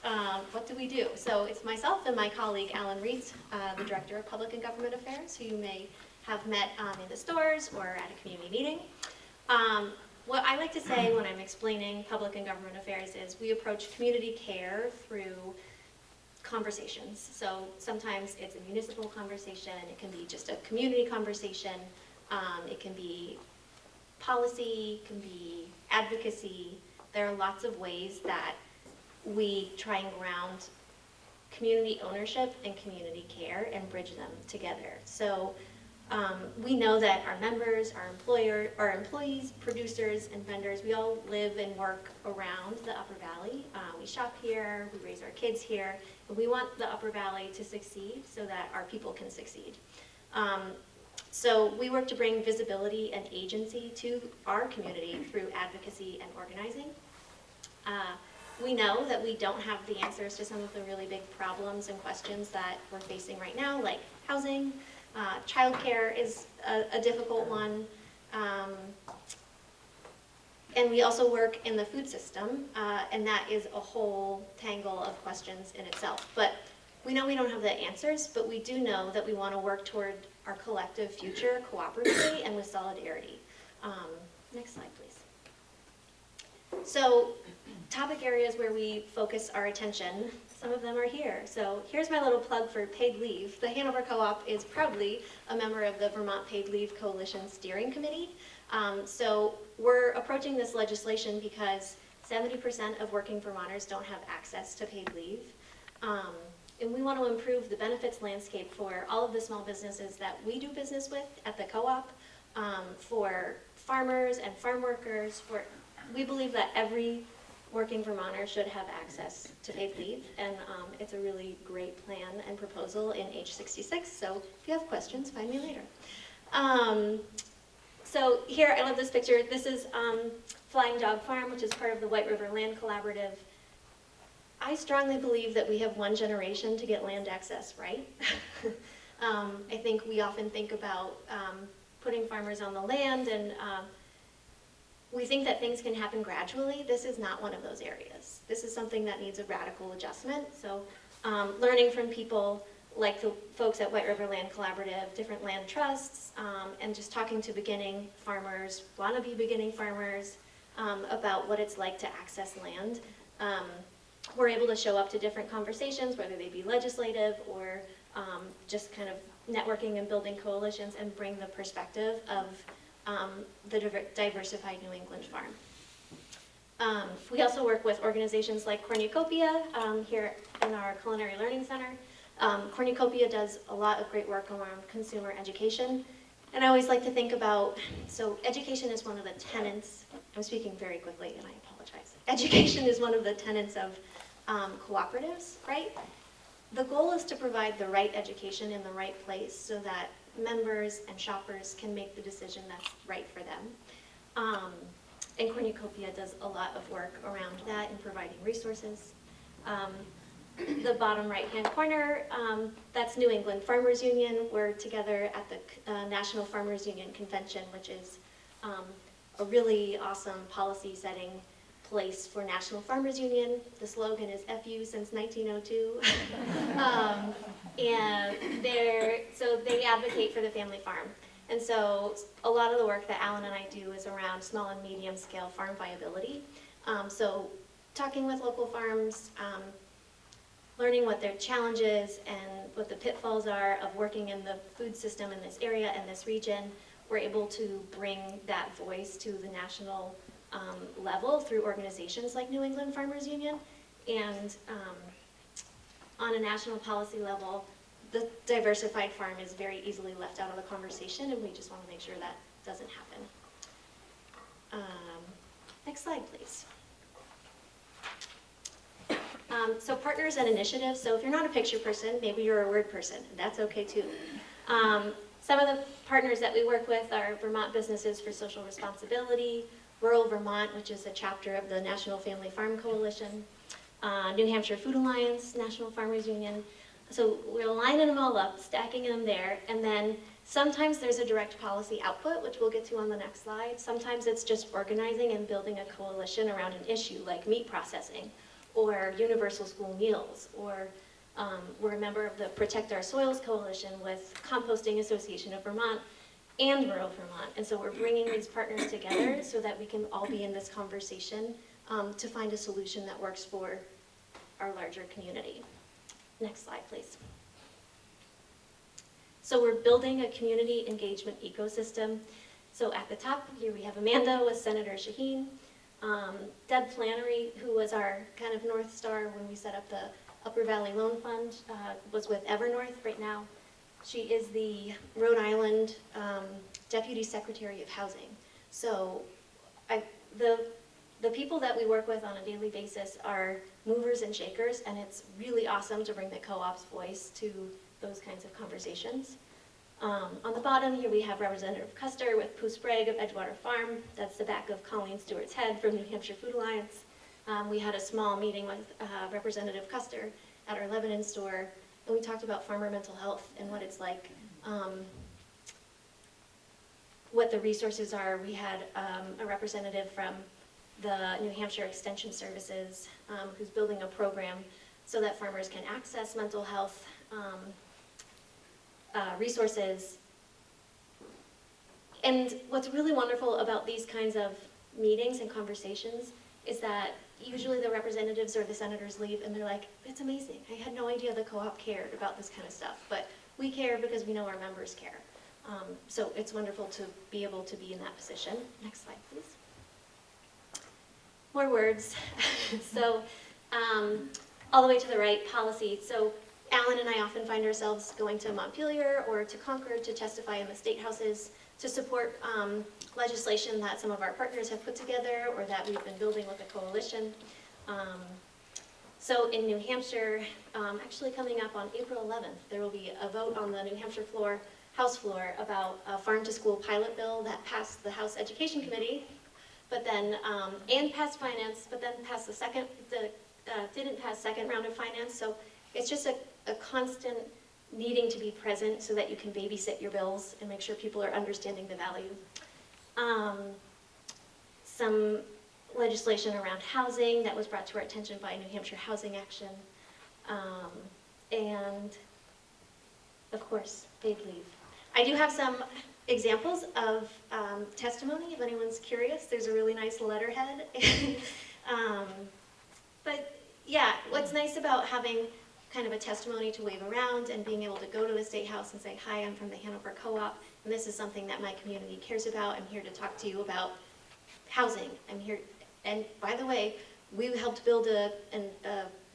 What do we do? So it's myself and my colleague, Alan Reitz, the Director of Public and Government Affairs, who you may have met in the stores or at a community meeting. What I like to say when I'm explaining Public and Government Affairs is we approach community care through conversations. So sometimes it's a municipal conversation, it can be just a community conversation, it can be policy, can be advocacy. There are lots of ways that we try and ground community ownership and community care and bridge them together. So we know that our members, our employees, producers, and vendors, we all live and work around the Upper Valley. We shop here, we raise our kids here, and we want the Upper Valley to succeed so that our people can succeed. So we work to bring visibility and agency to our community through advocacy and organizing. We know that we don't have the answers to some of the really big problems and questions that we're facing right now, like housing. Childcare is a difficult one. And we also work in the food system, and that is a whole tangle of questions in itself. But we know we don't have the answers, but we do know that we want to work toward our collective future cooperatively and with solidarity. Next slide, please. So, topic areas where we focus our attention, some of them are here. So here's my little plug for paid leave. The Hanover Co-op is proudly a member of the Vermont Paid Leave Coalition Steering Committee. So we're approaching this legislation because 70% of working Vermonters don't have access to paid leave. And we want to improve the benefits landscape for all of the small businesses that we do business with at the co-op, for farmers and farm workers. We believe that every working Vermonter should have access to paid leave, and it's a really great plan and proposal in H66, so if you have questions, find me later. So here, I love this picture. This is Flying Dog Farm, which is part of the White River Land Collaborative. I strongly believe that we have one generation to get land access right. I think we often think about putting farmers on the land, and we think that things can happen gradually. This is not one of those areas. This is something that needs a radical adjustment. So learning from people like the folks at White River Land Collaborative, different land trusts, and just talking to beginning farmers, wannabe beginning farmers, about what it's like to access land. We're able to show up to different conversations, whether they be legislative or just kind of networking and building coalitions, and bring the perspective of the diversified New England farm. We also work with organizations like Cornucopia here in our Culinary Learning Center. Cornucopia does a lot of great work around consumer education. And I always like to think about, so education is one of the tenets, I'm speaking very quickly and I apologize. Education is one of the tenets of cooperatives, right? The goal is to provide the right education in the right place so that members and shoppers can make the decision that's right for them. And Cornucopia does a lot of work around that in providing resources. The bottom right-hand corner, that's New England Farmers Union. We're together at the National Farmers Union Convention, which is a really awesome policy-setting place for National Farmers Union. The slogan is FU since 1902. And they advocate for the family farm. And so a lot of the work that Alan and I do is around small and medium scale farm viability. So talking with local farms, learning what their challenges and what the pitfalls are of working in the food system in this area and this region, we're able to bring that voice to the national level through organizations like New England Farmers Union. And on a national policy level, the diversified farm is very easily left out of the conversation, and we just want to make sure that doesn't happen. Next slide, please. So partners and initiatives. So if you're not a picture person, maybe you're a word person. That's okay too. Some of the partners that we work with are Vermont Businesses for Social Responsibility, Rural Vermont, which is a chapter of the National Family Farm Coalition, New Hampshire Food Alliance, National Farmers Union. So we're lining them all up, stacking them there, and then sometimes there's a direct policy output, which we'll get to on the next slide. Sometimes it's just organizing and building a coalition around an issue like meat processing, or universal school meals, or we're a member of the Protect Our Soils Coalition with Composting Association of Vermont and Rural Vermont. And so we're bringing these partners together so that we can all be in this conversation to find a solution that works for our larger community. Next slide, please. So we're building a community engagement ecosystem. So at the top here we have Amanda with Senator Shaheen. Deb Flannery, who was our kind of North Star when we set up the Upper Valley Loan Fund, was with Evernorth right now. She is the Rhode Island Deputy Secretary of Housing. So the people that we work with on a daily basis are movers and shakers, and it's really awesome to bring the co-op's voice to those kinds of conversations. On the bottom here we have Representative Custer with Pooh Sprague of Edgewater Farm. That's the back of Colleen Stewart's head from New Hampshire Food Alliance. We had a small meeting with Representative Custer at our Lebanon store, and we talked about farmer mental health and what it's like, what the resources are. We had a representative from the New Hampshire Extension Services who's building a program so that farmers can access mental health resources. And what's really wonderful about these kinds of meetings and conversations is that usually the representatives or the senators leave and they're like, it's amazing. I had no idea the co-op cared about this kind of stuff, but we care because we know our members care. So it's wonderful to be able to be in that position. Next slide, please. More words. So all the way to the right, policy. So Alan and I often find ourselves going to Montpelier or to Concord to testify in the state houses to support legislation that some of our partners have put together or that we've been building with a coalition. So in New Hampshire, actually coming up on April 11th, there will be a vote on the New Hampshire House floor about a farm-to-school pilot bill that passed the House Education Committee, but then, and passed finance, but then passed didn't pass second round of finance. So it's just a constant needing to be present so that you can babysit your bills and make sure people are understanding the value. some legislation around housing that was brought to our attention by New Hampshire Housing Action. And of course, paid leave. I do have some examples of testimony, if anyone's curious. There's a really nice letterhead. But yeah, what's nice about having kind of a testimony to wave around and being able to go to the State House and say, hi, I'm from the Hanover Co-op, and this is something that my community cares about. I'm here to talk to you about housing. I'm here, and by the way, we helped build a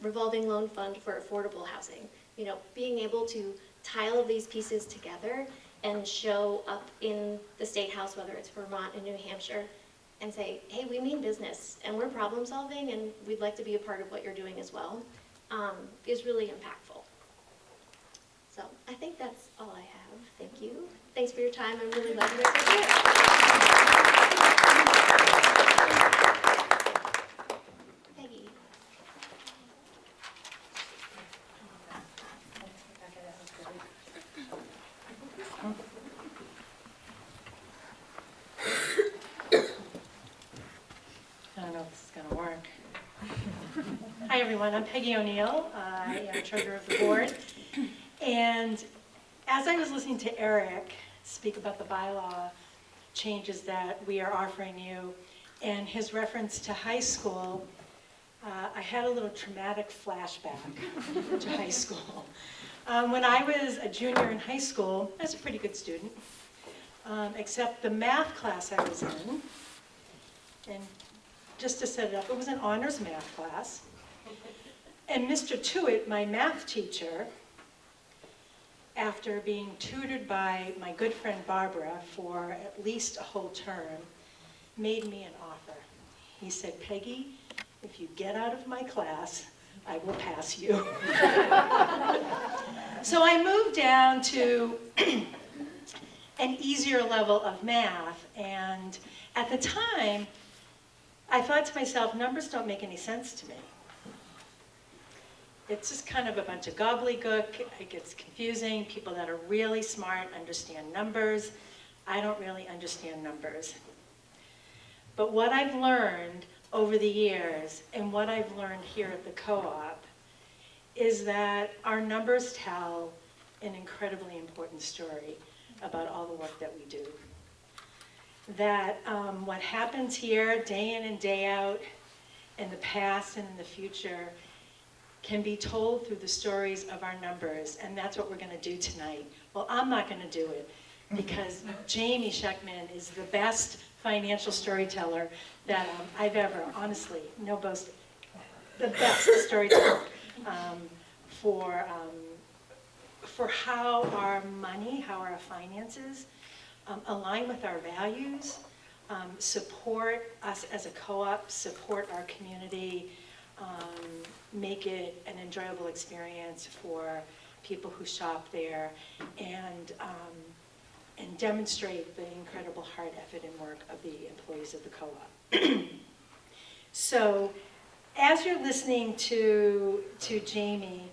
revolving loan fund for affordable housing. You know, being able to tie all of these pieces together and show up in the State House, whether it's Vermont and New Hampshire, and say, hey, we mean business, and we're problem solving, and we'd like to be a part of what you're doing as well, is really impactful. So I think that's all I have. Thank you. Thanks for your time. I'm really glad you guys are here. Peggy. I don't know if this is going to work. Hi, everyone. I'm Peggy O'Neill. I am treasurer of the board. And as I was listening to Eric speak about the bylaw changes that we are offering you and his reference to high school, I had a little traumatic flashback to high school. When I was a junior in high school, I was a pretty good student, except the math class I was in, and just to set it up, it was an honors math class. And Mr. Tewitt, my math teacher, after being tutored by my good friend Barbara for at least a whole term, made me an offer. He said, Peggy, if you get out of my class, I will pass you. So I moved down to an easier level of math, and at the time, I thought to myself, numbers don't make any sense to me. It's just kind of a bunch of gobbledygook. It gets confusing. People that are really smart understand numbers. I don't really understand numbers. But what I've learned over the years, and what I've learned here at the co-op, is that our numbers tell an incredibly important story about all the work that we do. That what happens here day in and day out, in the past and in the future, can be told through the stories of our numbers, and that's what we're going to do tonight. Well, I'm not going to do it, because Jamie Scheckman is the best financial storyteller that I've ever, honestly, no boasting, the best storyteller for how our money, how our finances align with our values, support us as a co-op, support our community, make it an enjoyable experience for people who shop there, and demonstrate the incredible hard effort and work of the employees of the co-op. So, as you're listening to Jamie,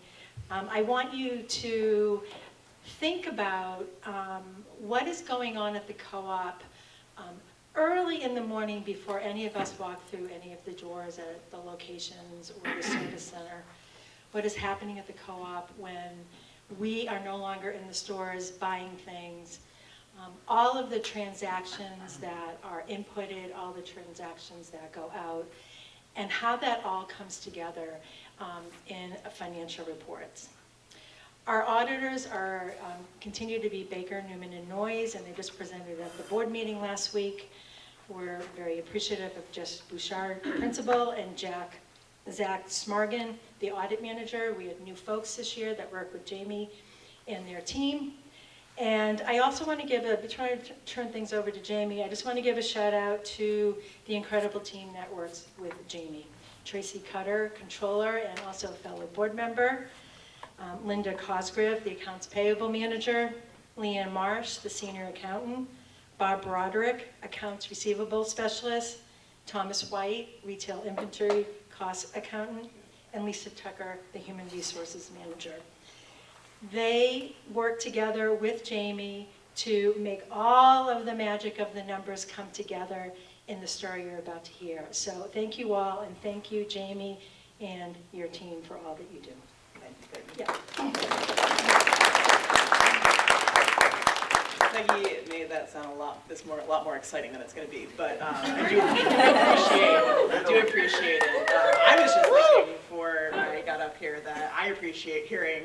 I want you to think about what is going on at the co-op early in the morning before any of us walk through any of the doors at the locations or the service center. What is happening at the co-op when we are no longer in the stores buying things. All of the transactions that are inputted, all the transactions that go out, and how that all comes together in financial reports. Our auditors are continue to be Baker, Newman, and Noyes, and they just presented at the board meeting last week. We're very appreciative of Jess Bouchard, principal, and Zach Smargan, the audit manager. We had new folks this year that work with Jamie and their team. And I also want to give try to turn things over to Jamie. I just want to give a shout out to the incredible team that works with Jamie. Tracy Cutter, controller, and also a fellow board member. Linda Cosgrove, the accounts payable manager. Leanne Marsh, the senior accountant. Bob Broderick, accounts receivable specialist. Thomas White, retail inventory cost accountant. And Lisa Tucker, the human resources manager. They work together with Jamie to make all of the magic of the numbers come together in the story you're about to hear. So thank you all, and thank you, Jamie, and your team for all that you do. Yeah. Peggy made that sound a lot more exciting than it's going to be, but I do appreciate it. I was just thinking before I got up here that I appreciate hearing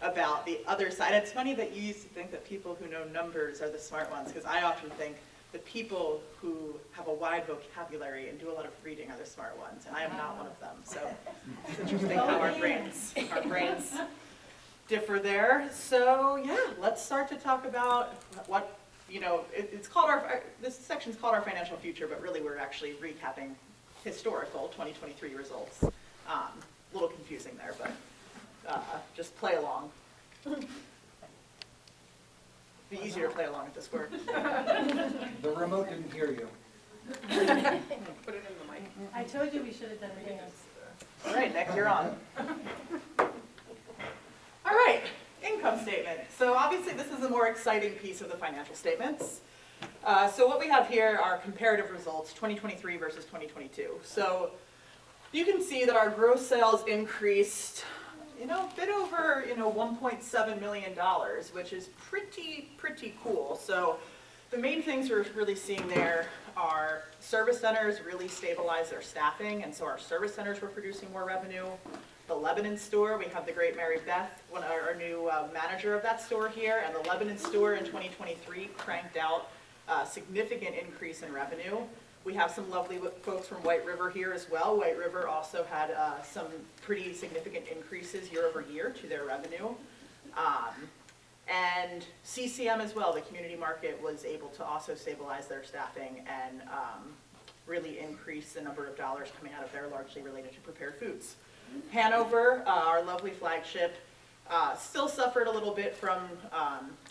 about the other side. It's funny that you used to think that people who know numbers are the smart ones, because I often think the people who have a wide vocabulary and do a lot of reading are the smart ones, and I am not one of them. So it's interesting how our brains differ there. So yeah, let's start to talk about what, it's called this section's called our financial future, but really we're actually recapping historical 2023 results. A little confusing there, but just play along. Be easier to play along if this works. The remote didn't hear you. Put it in the mic. I told you we should have done it again. All right, Nick, you're on. All right, income statement. So obviously this is a more exciting piece of the financial statements. So what we have here are comparative results, 2023 versus 2022. So you can see that our gross sales increased, a bit over, $1.7 million, which is pretty cool. So the main things we're really seeing there are service centers really stabilize their staffing, and so our service centers were producing more revenue. The Lebanon store, we have the great Mary Beth, our new manager of that store here, and the Lebanon store in 2023 cranked out a significant increase in revenue. We have some lovely folks from White River here as well. White River also had some pretty significant increases year over year to their revenue. And CCM as well, the community market, was able to also stabilize their staffing and really increase the number of dollars coming out of there, largely related to prepared foods. Hanover, our lovely flagship, still suffered a little bit from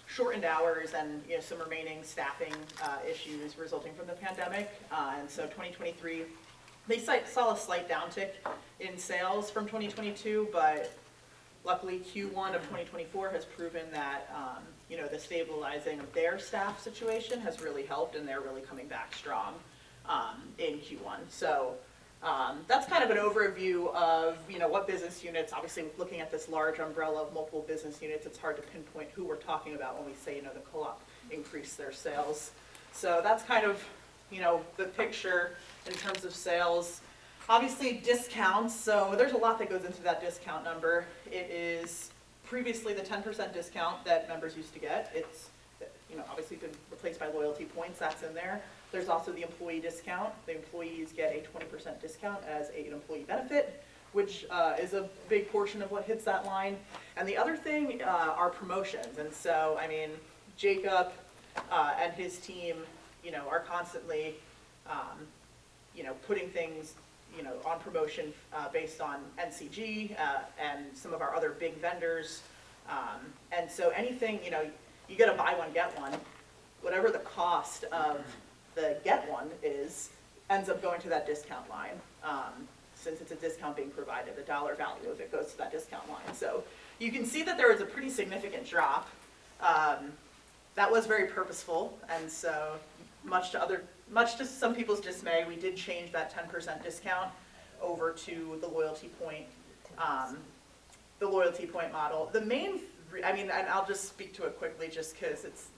shortened hours and some remaining staffing issues resulting from the pandemic. And so 2023, they saw a slight downtick in sales from 2022, but luckily Q1 of 2024 has proven that the stabilizing of their staff situation has really helped, and they're really coming back strong in Q1. So that's kind of an overview of what business units. Obviously, looking at this large umbrella of multiple business units, it's hard to pinpoint who we're talking about when we say the co-op increased their sales. So that's kind of the picture in terms of sales. Obviously, discounts. So there's a lot that goes into that discount number. It is previously the 10% discount that members used to get. It's obviously been replaced by loyalty points. That's in there. There's also the employee discount. The employees get a 20% discount as an employee benefit, which is a big portion of what hits that line. And the other thing are promotions. And so, Jacob and his team, are constantly, putting things, on promotion based on NCG and some of our other big vendors. And so anything, you get a buy one, get one. Whatever the cost of the get one ends up going to that discount line. Since it's a discount being provided, the dollar value of it goes to that discount line. So you can see that there was a pretty significant drop. That was very purposeful, and so much to some people's dismay, we did change that 10% discount over to the loyalty point model. The main, and I'll just speak to it quickly just because it's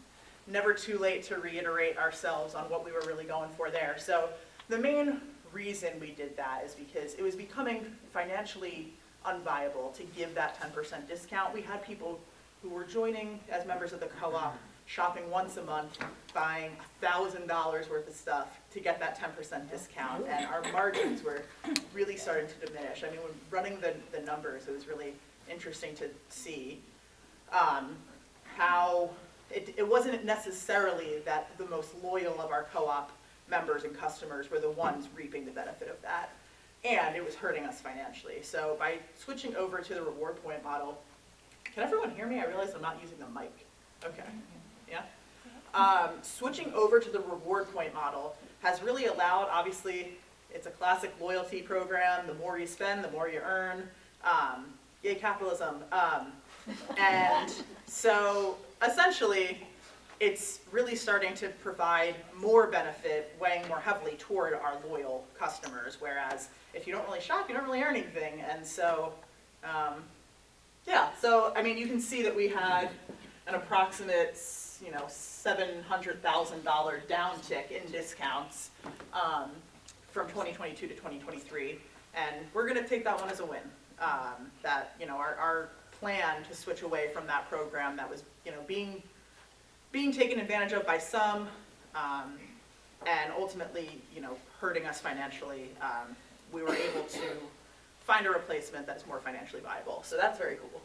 never too late to reiterate ourselves on what we were really going for there. So the main reason we did that is because it was becoming financially unviable to give that 10% discount. We had people who were joining as members of the co-op, shopping once a month, buying $1,000 worth of stuff to get that 10% discount, and our margins were really starting to diminish. When running the numbers, it was really interesting to see how it wasn't necessarily that the most loyal of our co-op members and customers were the ones reaping the benefit of that, and it was hurting us financially. So by switching over to the reward point model, can everyone hear me? I realize I'm not using the mic. Okay. Yeah. Switching over to the reward point model has really allowed, obviously, it's a classic loyalty program. The more you spend, the more you earn. Yay, capitalism. And so essentially, it's really starting to provide more benefit, weighing more heavily toward our loyal customers, whereas if you don't really shop, you don't really earn anything. And so, yeah, so I mean, you can see that we had an approximate, you know, $700,000 downtick in discounts from 2022 to 2023, and we're going to take that one as a win. That, you know, our plan to switch away from that program that was, you know, being taken advantage of by some, and ultimately, you know, hurting us financially, we were able to find a replacement that is more financially viable. So that's very cool.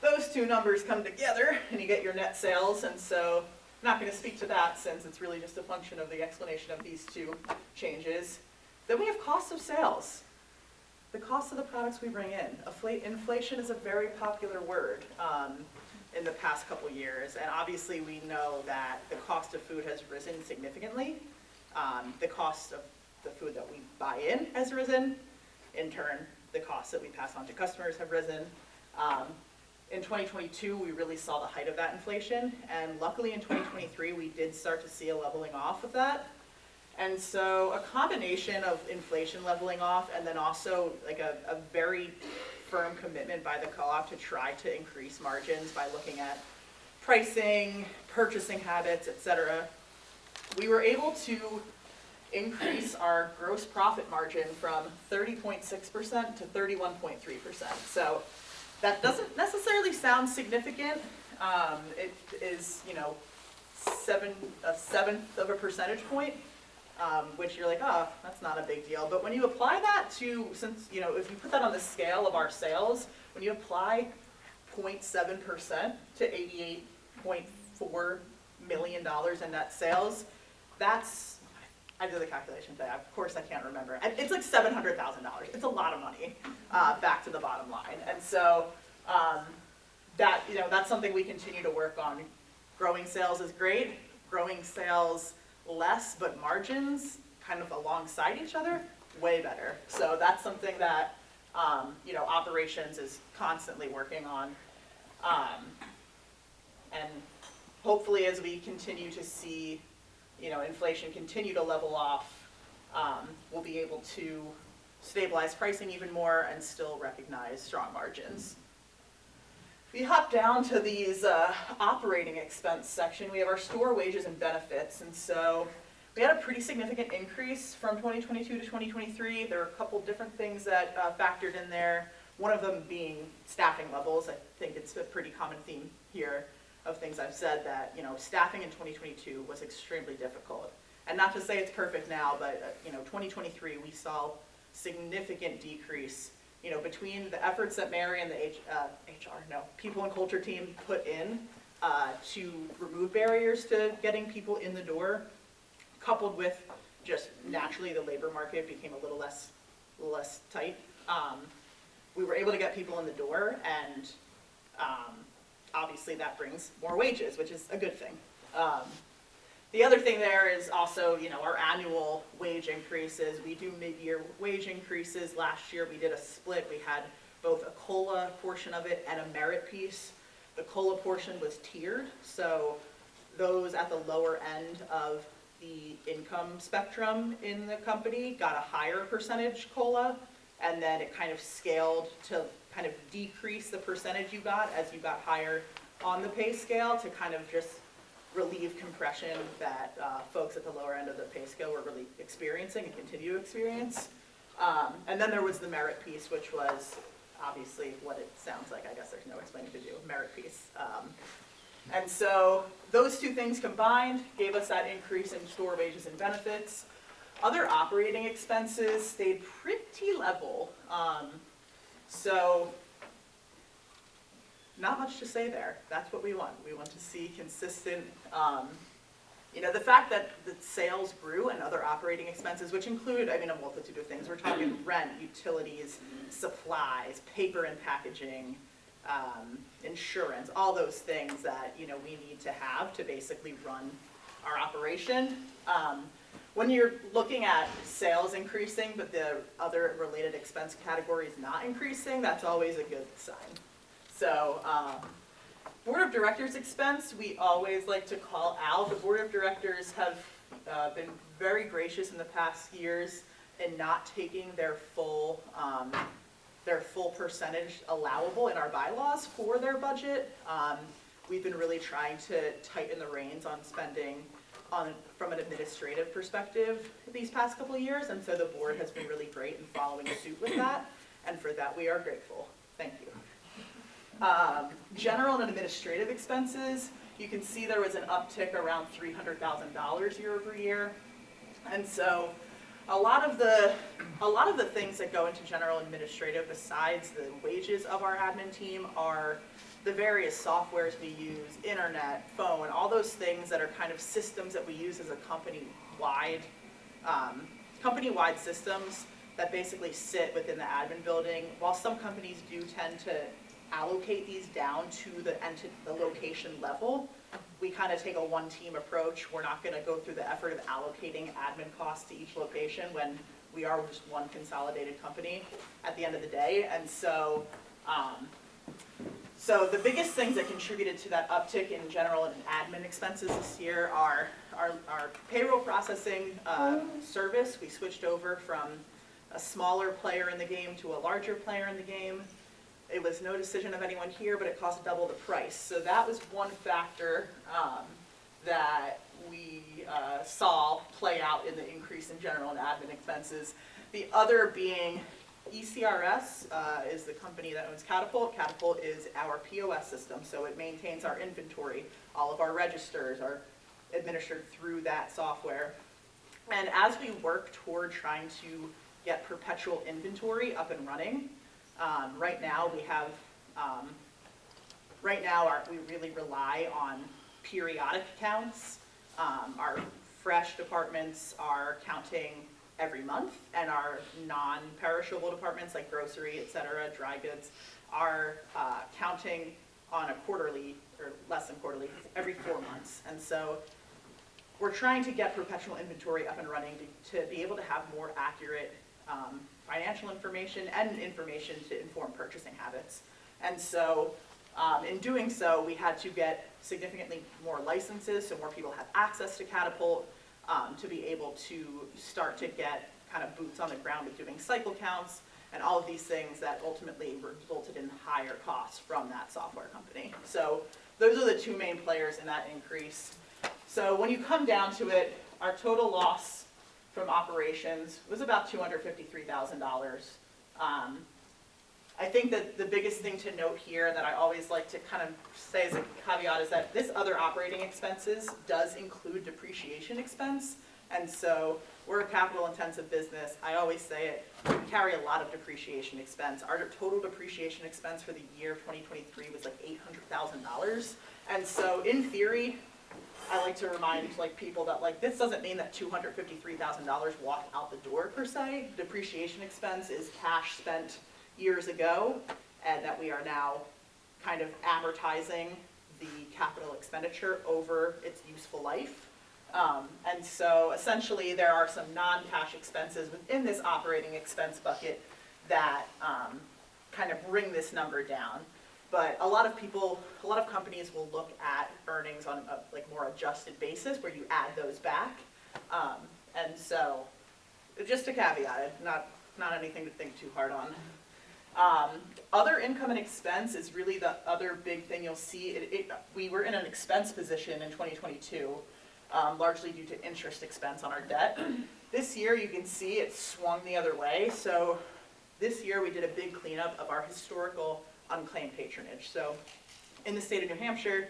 Those two numbers come together and you get your net sales, and so I'm not going to speak to that since it's really just a function of the explanation of these two changes. Then we have cost of sales. The cost of the products we bring in. Inflation is a very popular word in the past couple years, and obviously we know that the cost of food has risen significantly. The cost of the food that we buy in has risen. In turn, the costs that we pass on to customers have risen. In 2022, we really saw the height of that inflation, and luckily in 2023, we did start to see a leveling off of that. And so a combination of inflation leveling off and then also like a very firm commitment by the co-op to try to increase margins by looking at pricing, purchasing habits, etc. We were able to increase our gross profit margin from 30.6% to 31.3%. So that doesn't necessarily sound significant. It is, you know, a seventh of a percentage point. Which you're like, oh, that's not a big deal. But when you apply that to, since, you know, if you put that on the scale of our sales, when you apply 0.7% to $88.4 million in net sales, that's, I did the calculation today, of course I can't remember. It's like $700,000. It's a lot of money back to the bottom line. And so that, you know, that's something we continue to work on. Growing sales is great. Growing sales less, but margins kind of alongside each other, way better. So that's something that, you know, operations is constantly working on. And hopefully as we continue to see, you know, inflation continue to level off, we'll be able to stabilize pricing even more and still recognize strong margins. We hop down to these operating expense section. We have our store wages and benefits, and so we had a pretty significant increase from 2022 to 2023. There are a couple different things that factored in there, one of them being staffing levels. I think it's a pretty common theme here of things I've said, that, you know, staffing in 2022 was extremely difficult. And not to say it's perfect now, but you know, 2023 we saw significant decrease, you know, between the efforts that Mary and the people and culture team put in to remove barriers to getting people in the door, coupled with just naturally the labor market became a little less tight. We were able to get people in the door, and obviously that brings more wages, which is a good thing. The other thing there is also, you know, our annual wage increases. We do mid-year wage increases. Last year we did a split. We had both a COLA portion of it and a merit piece. The COLA portion was tiered, so those at the lower end of the income spectrum in the company got a higher percentage COLA, and then it kind of scaled to kind of decrease the percentage you got as you got higher on the pay scale, to kind of just relieve compression that folks at the lower end of the pay scale were really experiencing and continue to experience. And then there was the merit piece, which was obviously what it sounds like. I guess there's no explaining to do, merit piece. And so those two things combined gave us that increase in store wages and benefits. Other operating expenses stayed pretty level. So not much to say there. That's what we want. We want to see consistent, you know, the fact that the sales grew and other operating expenses, which include, I mean, a multitude of things. We're talking rent, utilities, supplies, paper and packaging, insurance, all those things that, you know, we need to have to basically run our operation. When you're looking at sales increasing, but the other related expense categories not increasing, that's always a good sign. So Board of Directors expense, we always like to call out. The Board of Directors have been very gracious in the past years in not taking their full percentage allowable in our bylaws for their budget. We've been really trying to tighten the reins on spending from an administrative perspective these past couple of years, and so the board has been really great in following suit with that, and for that we are grateful. Thank you. General and administrative expenses, you can see there was an uptick around $300,000 year over year, and so a lot of the things that go into general administrative besides the wages of our admin team are the various softwares we use, internet, phone, all those things that are kind of systems that we use as a company-wide systems that basically sit within the admin building. While some companies do tend to allocate these down to the location level, we kind of take a one-team approach. We're not going to go through the effort of allocating admin costs to each location when we are just one consolidated company at the end of the day. And so, so the biggest things that contributed to that uptick in general and admin expenses this year are our payroll processing service. We switched over from a smaller player in the game to a larger player in the game. It was no decision of anyone here, but it cost double the price. So that was one factor that we saw play out in the increase in general and admin expenses. The other being ECRS is the company that owns Catapult. Catapult is our POS system, so it maintains our inventory. All of our registers are administered through that software. And as we work toward trying to get perpetual inventory up and running, right now we really rely on periodic counts. Our fresh departments are counting every month, and our non-perishable departments like grocery, et cetera, dry goods, are counting on a quarterly, or less than quarterly, every 4 months. And so we're trying to get perpetual inventory up and running to be able to have more accurate financial information and information to inform purchasing habits. And so in doing so, we had to get significantly more licenses so more people have access to Catapult to be able to start to get kind of boots on the ground with doing cycle counts and all of these things that ultimately resulted in higher costs from that software company. So those are the two main players in that increase. So when you come down to it, our total loss from operations was about $253,000. I think that the biggest thing to note here that I always like to kind of say as a caveat is that this other operating expenses does include depreciation expense. And so we're a capital intensive business. I always say it, we carry a lot of depreciation expense. Our total depreciation expense for the year 2023 was like $800,000. And so in theory, I like to remind people that this doesn't mean that $253,000 walked out the door per se. Depreciation expense is cash spent years ago, and that we are now kind of amortizing the capital expenditure over its useful life. And so essentially there are some non-cash expenses within this operating expense bucket that kind of bring this number down. But a lot of companies will look at earnings on a more adjusted basis where you add those back. And so just a caveat, not anything to think too hard on. Other income and expense is really the other big thing you'll see. We were in an expense position in 2022, largely due to interest expense on our debt. This year you can see it swung the other way. So this year we did a big cleanup of our historical unclaimed patronage. So in the state of New Hampshire,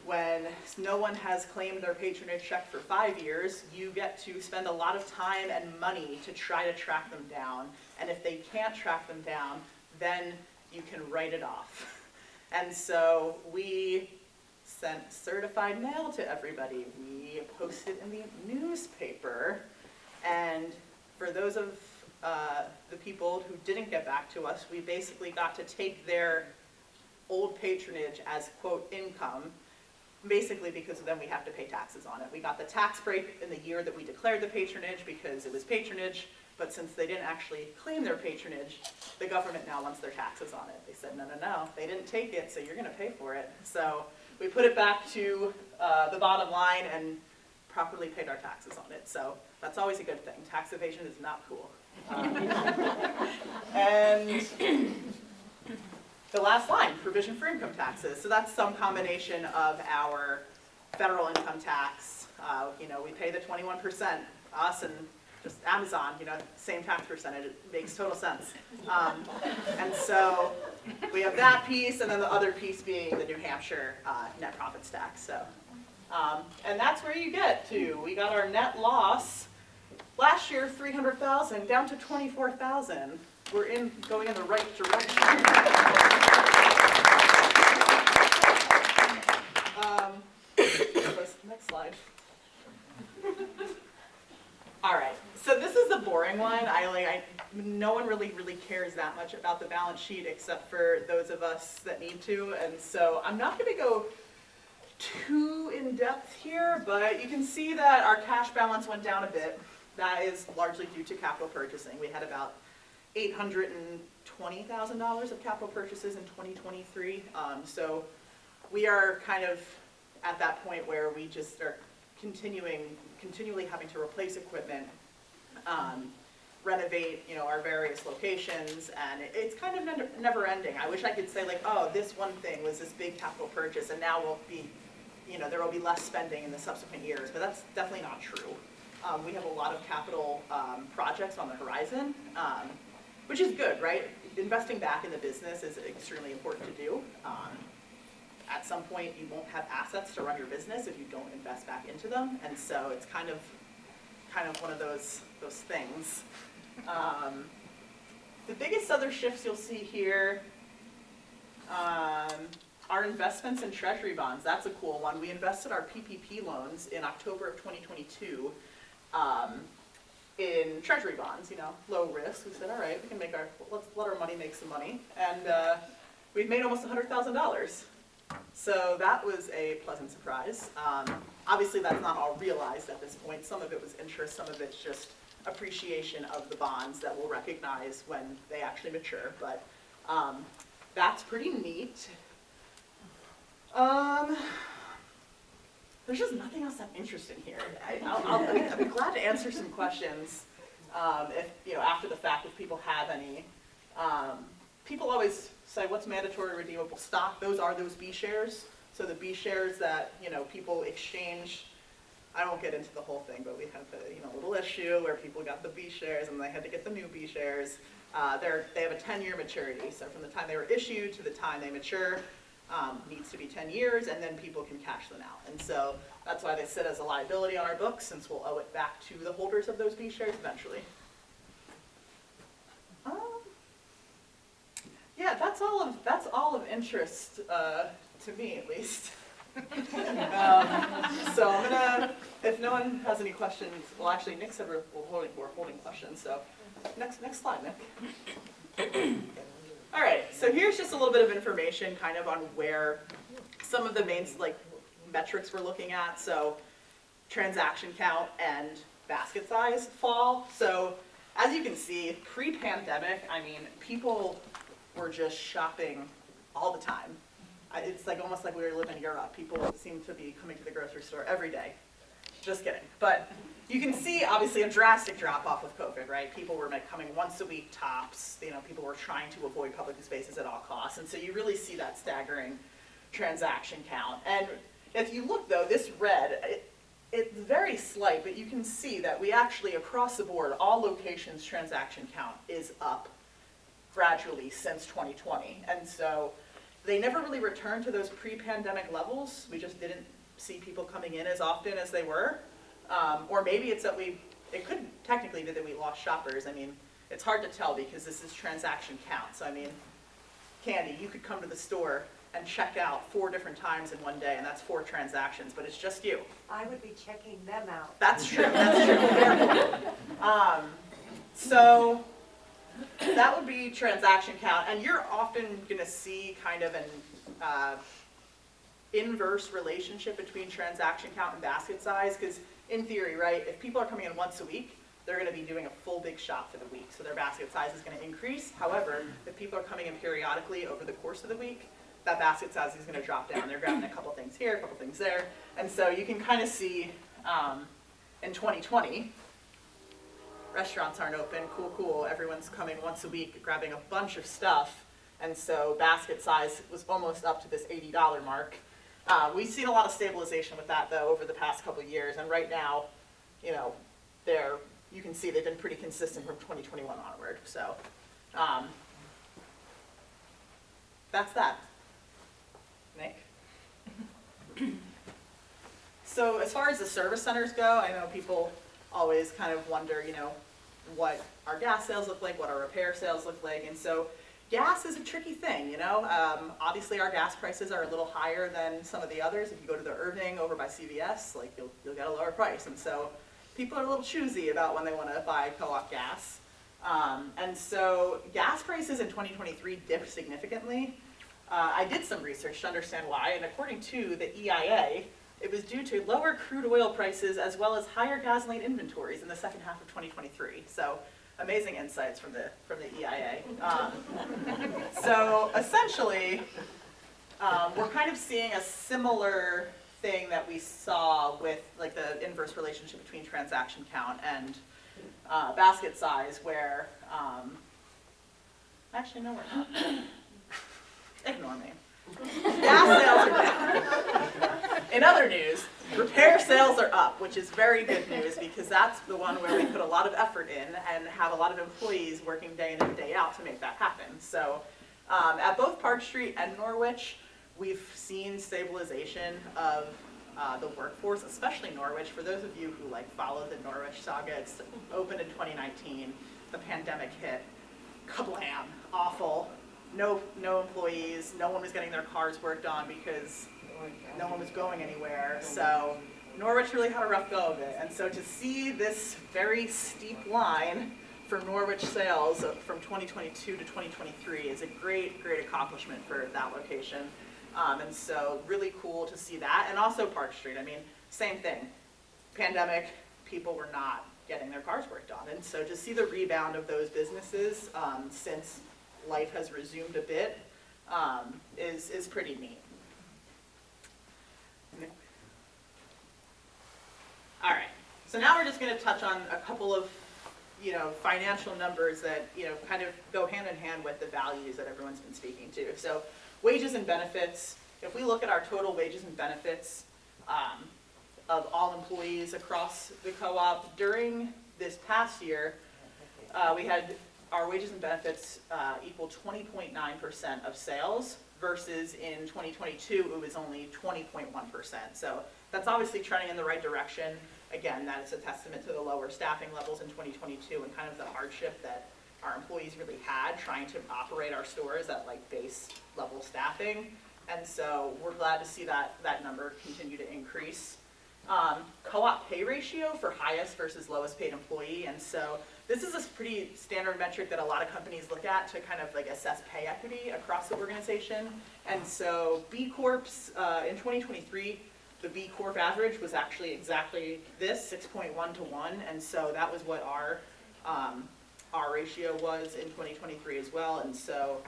when no one has claimed their patronage check for 5 years, you get to spend a lot of time and money to try to track them down. And if they can't track them down, then you can write it off. And so we sent certified mail to everybody. We posted in the newspaper. And for those of the people who didn't get back to us, we basically got to take their old patronage as, quote, income, basically because then we have to pay taxes on it. We got the tax break in the year that we declared the patronage because it was patronage, But since they didn't actually claim their patronage, the government now wants their taxes on it. They said, no, no, no, they didn't take it, so you're gonna pay for it. So we put it back to the bottom line and properly paid our taxes on it. So that's always a good thing. Tax evasion is not cool. And the last line, provision for income taxes. So that's some combination of our federal income tax. We pay the 21%, us and just Amazon, same tax percentage. It makes total sense. And so we have that piece, and then the other piece being the New Hampshire net profits tax. So, and that's where you get to. We got our net loss last year, 300,000 down to 24,000. We're going in the right direction. Next slide. All right, so this is the boring one. No one really cares that much about the balance sheet except for those of us that need to, and so I'm not going to go too in depth here, but you can see that our cash balance went down a bit. That is largely due to capital purchasing. We had about $820,000 of capital purchases in 2023. So we are kind of at that point where we just are continually having to replace equipment, renovate, our various locations, and it's kind of never ending. I wish I could say like, oh, this one thing was this big capital purchase, and now we'll be, there will be less spending in the subsequent years, but that's definitely not true. We have a lot of capital projects on the horizon, which is good, right? Investing back in the business is extremely important to do. At some point, you won't have assets to run your business if you don't invest back into them, and so it's kind of one of those things. The biggest other shifts you'll see here are investments in treasury bonds. That's a cool one. We invested our PPP loans in October of 2022 in treasury bonds, low risk. We said, all right, we can let's let our money make some money. And we've made almost $100,000. So that was a pleasant surprise. Obviously, that's not all realized at this point. Some of it was interest, some of it's just appreciation of the bonds that we'll recognize when they actually mature. But that's pretty neat. There's just nothing else that interesting here. I'll be glad to answer some questions if after the fact if people have any. People always say, what's mandatory redeemable stock? Those are those B shares. So the B shares that people exchange. I won't get into the whole thing, but we had a little issue where people got the B shares and they had to get the new B shares. They have a 10-year maturity. So from the time they were issued to the time they mature, needs to be 10 years, and then people can cash them out. And so that's why they sit as a liability on our books, since we'll owe it back to the holders of those B shares eventually. Yeah, that's all of interest to me, at least. So I'm gonna, if no one has any questions, well, actually, Nick said we're holding questions. So next slide, Nick. All right, so here's just a little bit of information kind of on where some of the main metrics we're looking at. So transaction count and basket size fall. So as you can see, pre-pandemic, people were just shopping all the time. It's almost like we were living in Europe. People seem to be coming to the grocery store every day. Just kidding. But you can see, obviously, a drastic drop-off with COVID, right? People were coming once a week tops. People were trying to avoid public spaces at all costs. And so you really see that staggering transaction count. And if you look, though, this red, it's very slight, but you can see that we actually, across the board, all locations' transaction count is up gradually since 2020. And so they never really returned to those pre-pandemic levels. We just didn't see people coming in as often as they were. Or maybe it's that it could technically be that we lost shoppers. It's hard to tell because this is transaction count. So Candy, you could come to the store and check out 4 different times in one day, and that's 4 transactions, but it's just you. I would be checking them out. That's true, that's true. So that would be transaction count, and you're often gonna see kind of an inverse relationship between transaction count and basket size, because in theory, right, if people are coming in once a week, they're gonna be doing a full big shop for the week, so their basket size is gonna increase. However, if people are coming in periodically over the course of the week, that basket size is gonna drop down. They're grabbing a couple things here, a couple things there. And so you can kind of see, in 2020, restaurants aren't open, cool, everyone's coming once a week, grabbing a bunch of stuff. And so basket size was almost up to this $80 mark. We've seen a lot of stabilization with that though over the past couple of years, and right now, you know, you can see they've been pretty consistent from 2021 onward. So that's that. Nick? So as far as the service centers go, I know people always kind of wonder, you know, what our gas sales look like, what our repair sales look like, and so gas is a tricky thing, you know. Obviously our gas prices are a little higher than some of the others. If you go to the Irving over by CVS, like you'll get a lower price, and so people are a little choosy about when they want to buy co-op gas. And so gas prices in 2023 dipped significantly. I did some research to understand why, and according to the EIA, it was due to lower crude oil prices as well as higher gasoline inventories in the second half of 2023. So amazing insights from the EIA. So essentially, we're kind of seeing a similar thing that we saw with like the inverse relationship between transaction count and basket size, where actually no, we're not. Ignore me. Gas sales are down. In other news, repair sales are up, which is very good news because that's the one where we put a lot of effort in and have a lot of employees working day in and day out to make that happen. So at both Park Street and Norwich, we've seen stabilization of the workforce, especially Norwich. For those of you who like follow the Norwich saga, it's opened in 2019. The pandemic hit. Kablam! Awful. No employees. No one was getting their cars worked on because no one was going anywhere. So Norwich really had a rough go of it. And so to see this very steep line for Norwich sales from 2022 to 2023 is a great, great accomplishment for that location. And so really cool to see that. And also Park Street. I mean, same thing. Pandemic, people were not getting their cars worked on. And so to see the rebound of those businesses since life has resumed a bit is pretty neat. All right, so now we're just going to touch on a couple of, you know, financial numbers that, you know, kind of go hand in hand with the values that everyone's been speaking to. So wages and benefits, if we look at our total wages and benefits of all employees across the co-op, during this past year, we had our wages and benefits equal 20.9% of sales, versus in 2022, it was only 20.1%. So that's obviously trending in the right direction. Again, that is a testament to the lower staffing levels in 2022 and kind of the hardship that our employees really had trying to operate our stores at like base level staffing. And so we're glad to see that number continue to increase. Co-op pay ratio for highest versus lowest paid employee. And so this is a pretty standard metric that a lot of companies look at to kind of like assess pay equity across the organization. And so B Corps in 2023, the B Corp average was actually exactly this, 6.1 to 1. And so that was what our ratio was in 2023 as well. And so,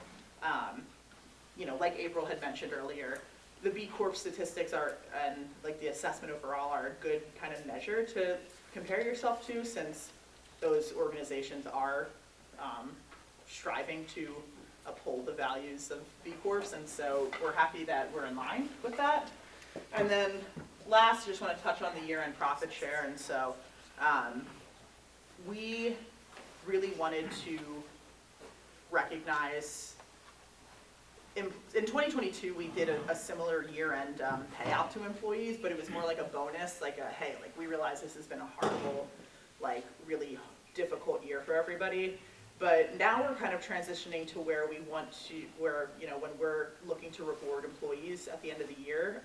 you know, like April had mentioned earlier, the B Corp statistics are, and like the assessment overall, are a good kind of measure to compare yourself to, since those organizations are striving to uphold the values of B Corps, and so we're happy that we're in line with that. And then last, I just want to touch on the year-end profit share, and so we really wanted to recognize, in 2022, we did a similar year-end payout to employees, but it was more like a bonus, like a, hey, like we realize this has been a horrible, like really difficult year for everybody. But now we're kind of transitioning to where we want to, where, you know, when we're looking to reward employees at the end of the year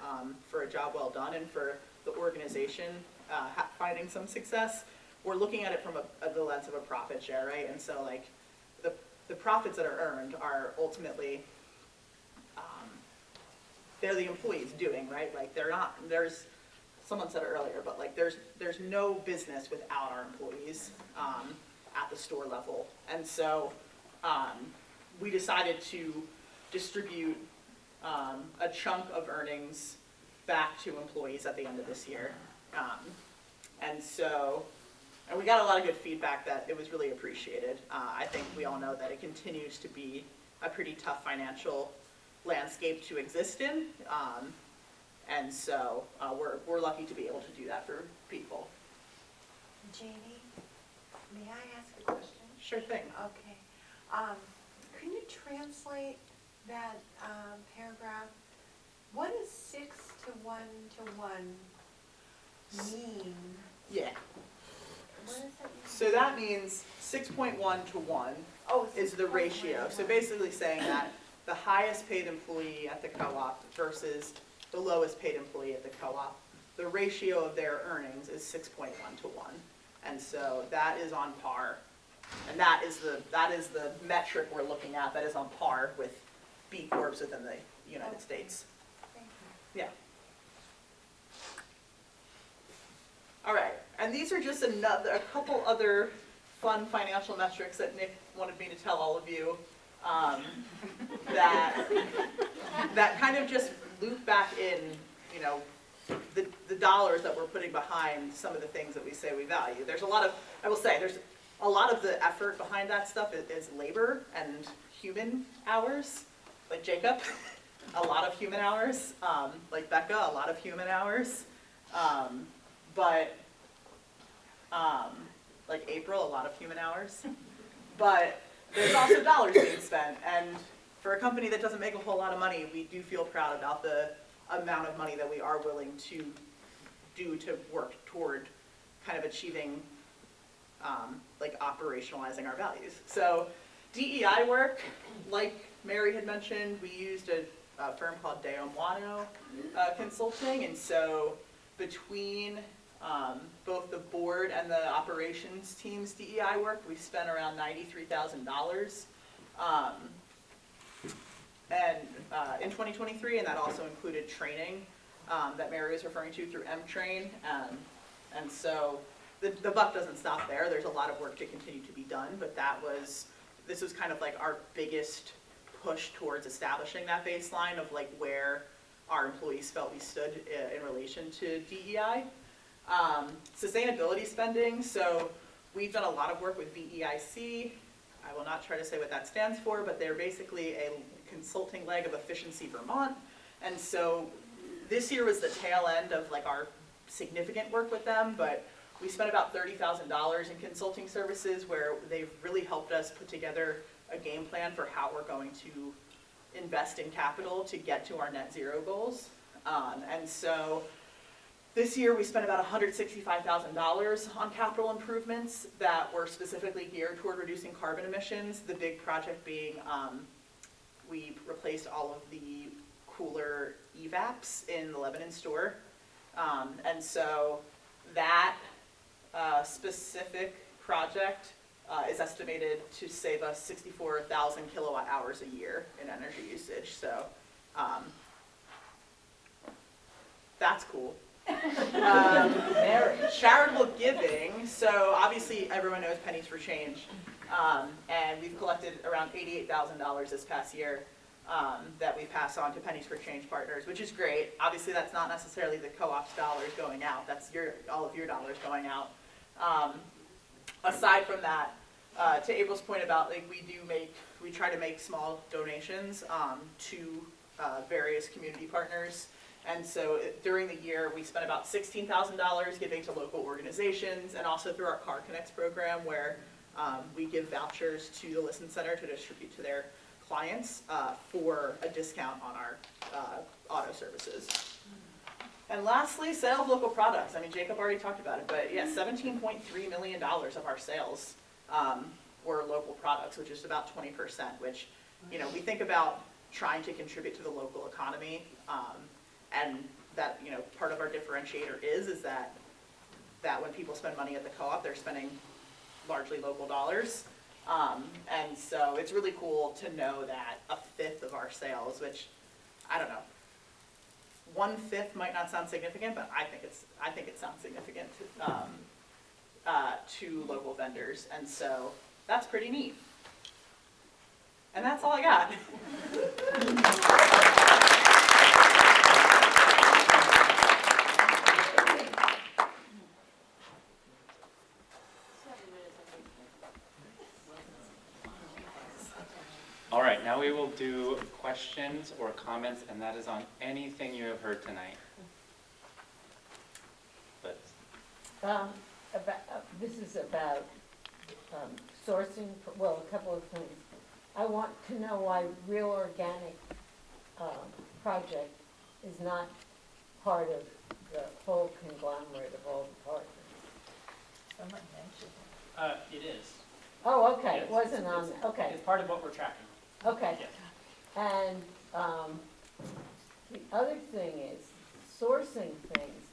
for a job well done and for the organization finding some success, we're looking at it from the lens of a profit share, right? And so like the profits that are earned are ultimately, they're the employees doing, right? Like they're not, there's someone said it earlier, but like there's no business without our employees at the store level. And so we decided to distribute a chunk of earnings back to employees at the end of this year. And we got a lot of good feedback that it was really appreciated. I think we all know that it continues to be a pretty tough financial landscape to exist in. And so we're lucky to be able to do that for people. Jamie, may I ask a question? Sure thing. Okay. Can you translate that paragraph? What does 6 to 1 to 1 mean? Yeah. What does that mean? So that means 6.1 to 1 Oh, is the 6.1 ratio. to So 1. basically saying that the highest paid employee at the co-op versus the lowest paid employee at the co-op, the ratio of their earnings is 6.1 to 1. And so that is on par. And that is the metric we're looking at that is on par with B Corps within the United States. Thank you. Yeah. All right, and these are just a couple other fun financial metrics that Nick wanted me to tell all of you that kind of just loop back in, the dollars that we're putting behind some of the things that we say we value. There's a lot of, I will say, there's a lot of the effort behind that stuff is labor and human hours, like Jacob, a lot of human hours, like Becca, a lot of human hours. Like April, a lot of human hours. But there's also dollars being spent, and for a company that doesn't make a whole lot of money, we do feel proud about the amount of money that we are willing to do to work toward kind of achieving, like operationalizing our values. So DEI work, like Mary had mentioned, we used a firm called Deo Muano Consulting, and so between both the board and the operations team's DEI work, we spent around $93,000 in 2023, and that also included training that Mary was referring to through M-Train. And so the buck doesn't stop there. There's a lot of work to continue to be done, but this was kind of like our biggest push towards establishing that baseline of like where our employees felt we stood in relation to DEI. Sustainability spending, so we've done a lot of work with VEIC. I will not try to say what that stands for, but they're basically a consulting leg of Efficiency Vermont. And so this year was the tail end of like our significant work with them, but we spent about $30,000 in consulting services where they've really helped us put together a game plan for how we're going to invest in capital to get to our net zero goals. And so this year we spent about $165,000 on capital improvements that were specifically geared toward reducing carbon emissions. The big project being we replaced all of the cooler EVAPs in the Lebanon store. And so that specific project is estimated to save us 64,000 kilowatt hours a year in energy usage. So that's cool. Charitable giving, so obviously everyone knows Pennies for Change, and we've collected around $88,000 this past year that we pass on to Pennies for Change partners, which is great. Obviously that's not necessarily the co-op's dollars going out, that's all of your dollars going out. Aside from that, to April's point about like we try to make small donations to various community partners. And so during the year, we spent about $16,000 giving to local organizations, and also through our Car Connects program, where we give vouchers to the Listen Center to distribute to their clients for a discount on our auto services. And lastly, sale of local products. I mean, Jacob already talked about it, but yeah, $17.3 million of our sales were local products, which is about 20%, which, we think about trying to contribute to the local economy. And that, part of our differentiator is that when people spend money at the co-op, they're spending largely local dollars. And so it's really cool to know that a fifth of our sales, which, I don't know, 1/5 might not sound significant, but I think it sounds significant to local vendors, and so that's pretty neat. And that's all I got. All right, now we will do questions or comments, and that is on anything you have heard tonight. But This is about sourcing, well, a couple of things. I want to know why Real Organic project is not part of the whole conglomerate of all the partners. Someone mentioned it. It is. Oh, okay, Yes, it wasn't on there, okay, It's part of what we're tracking. okay. Yes. And the other thing is, sourcing things,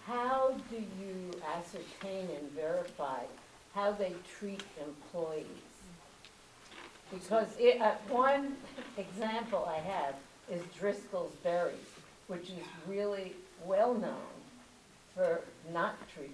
how do you ascertain and verify how they treat employees? Because one example I have is Driscoll's Berries, which is really well-known for not treating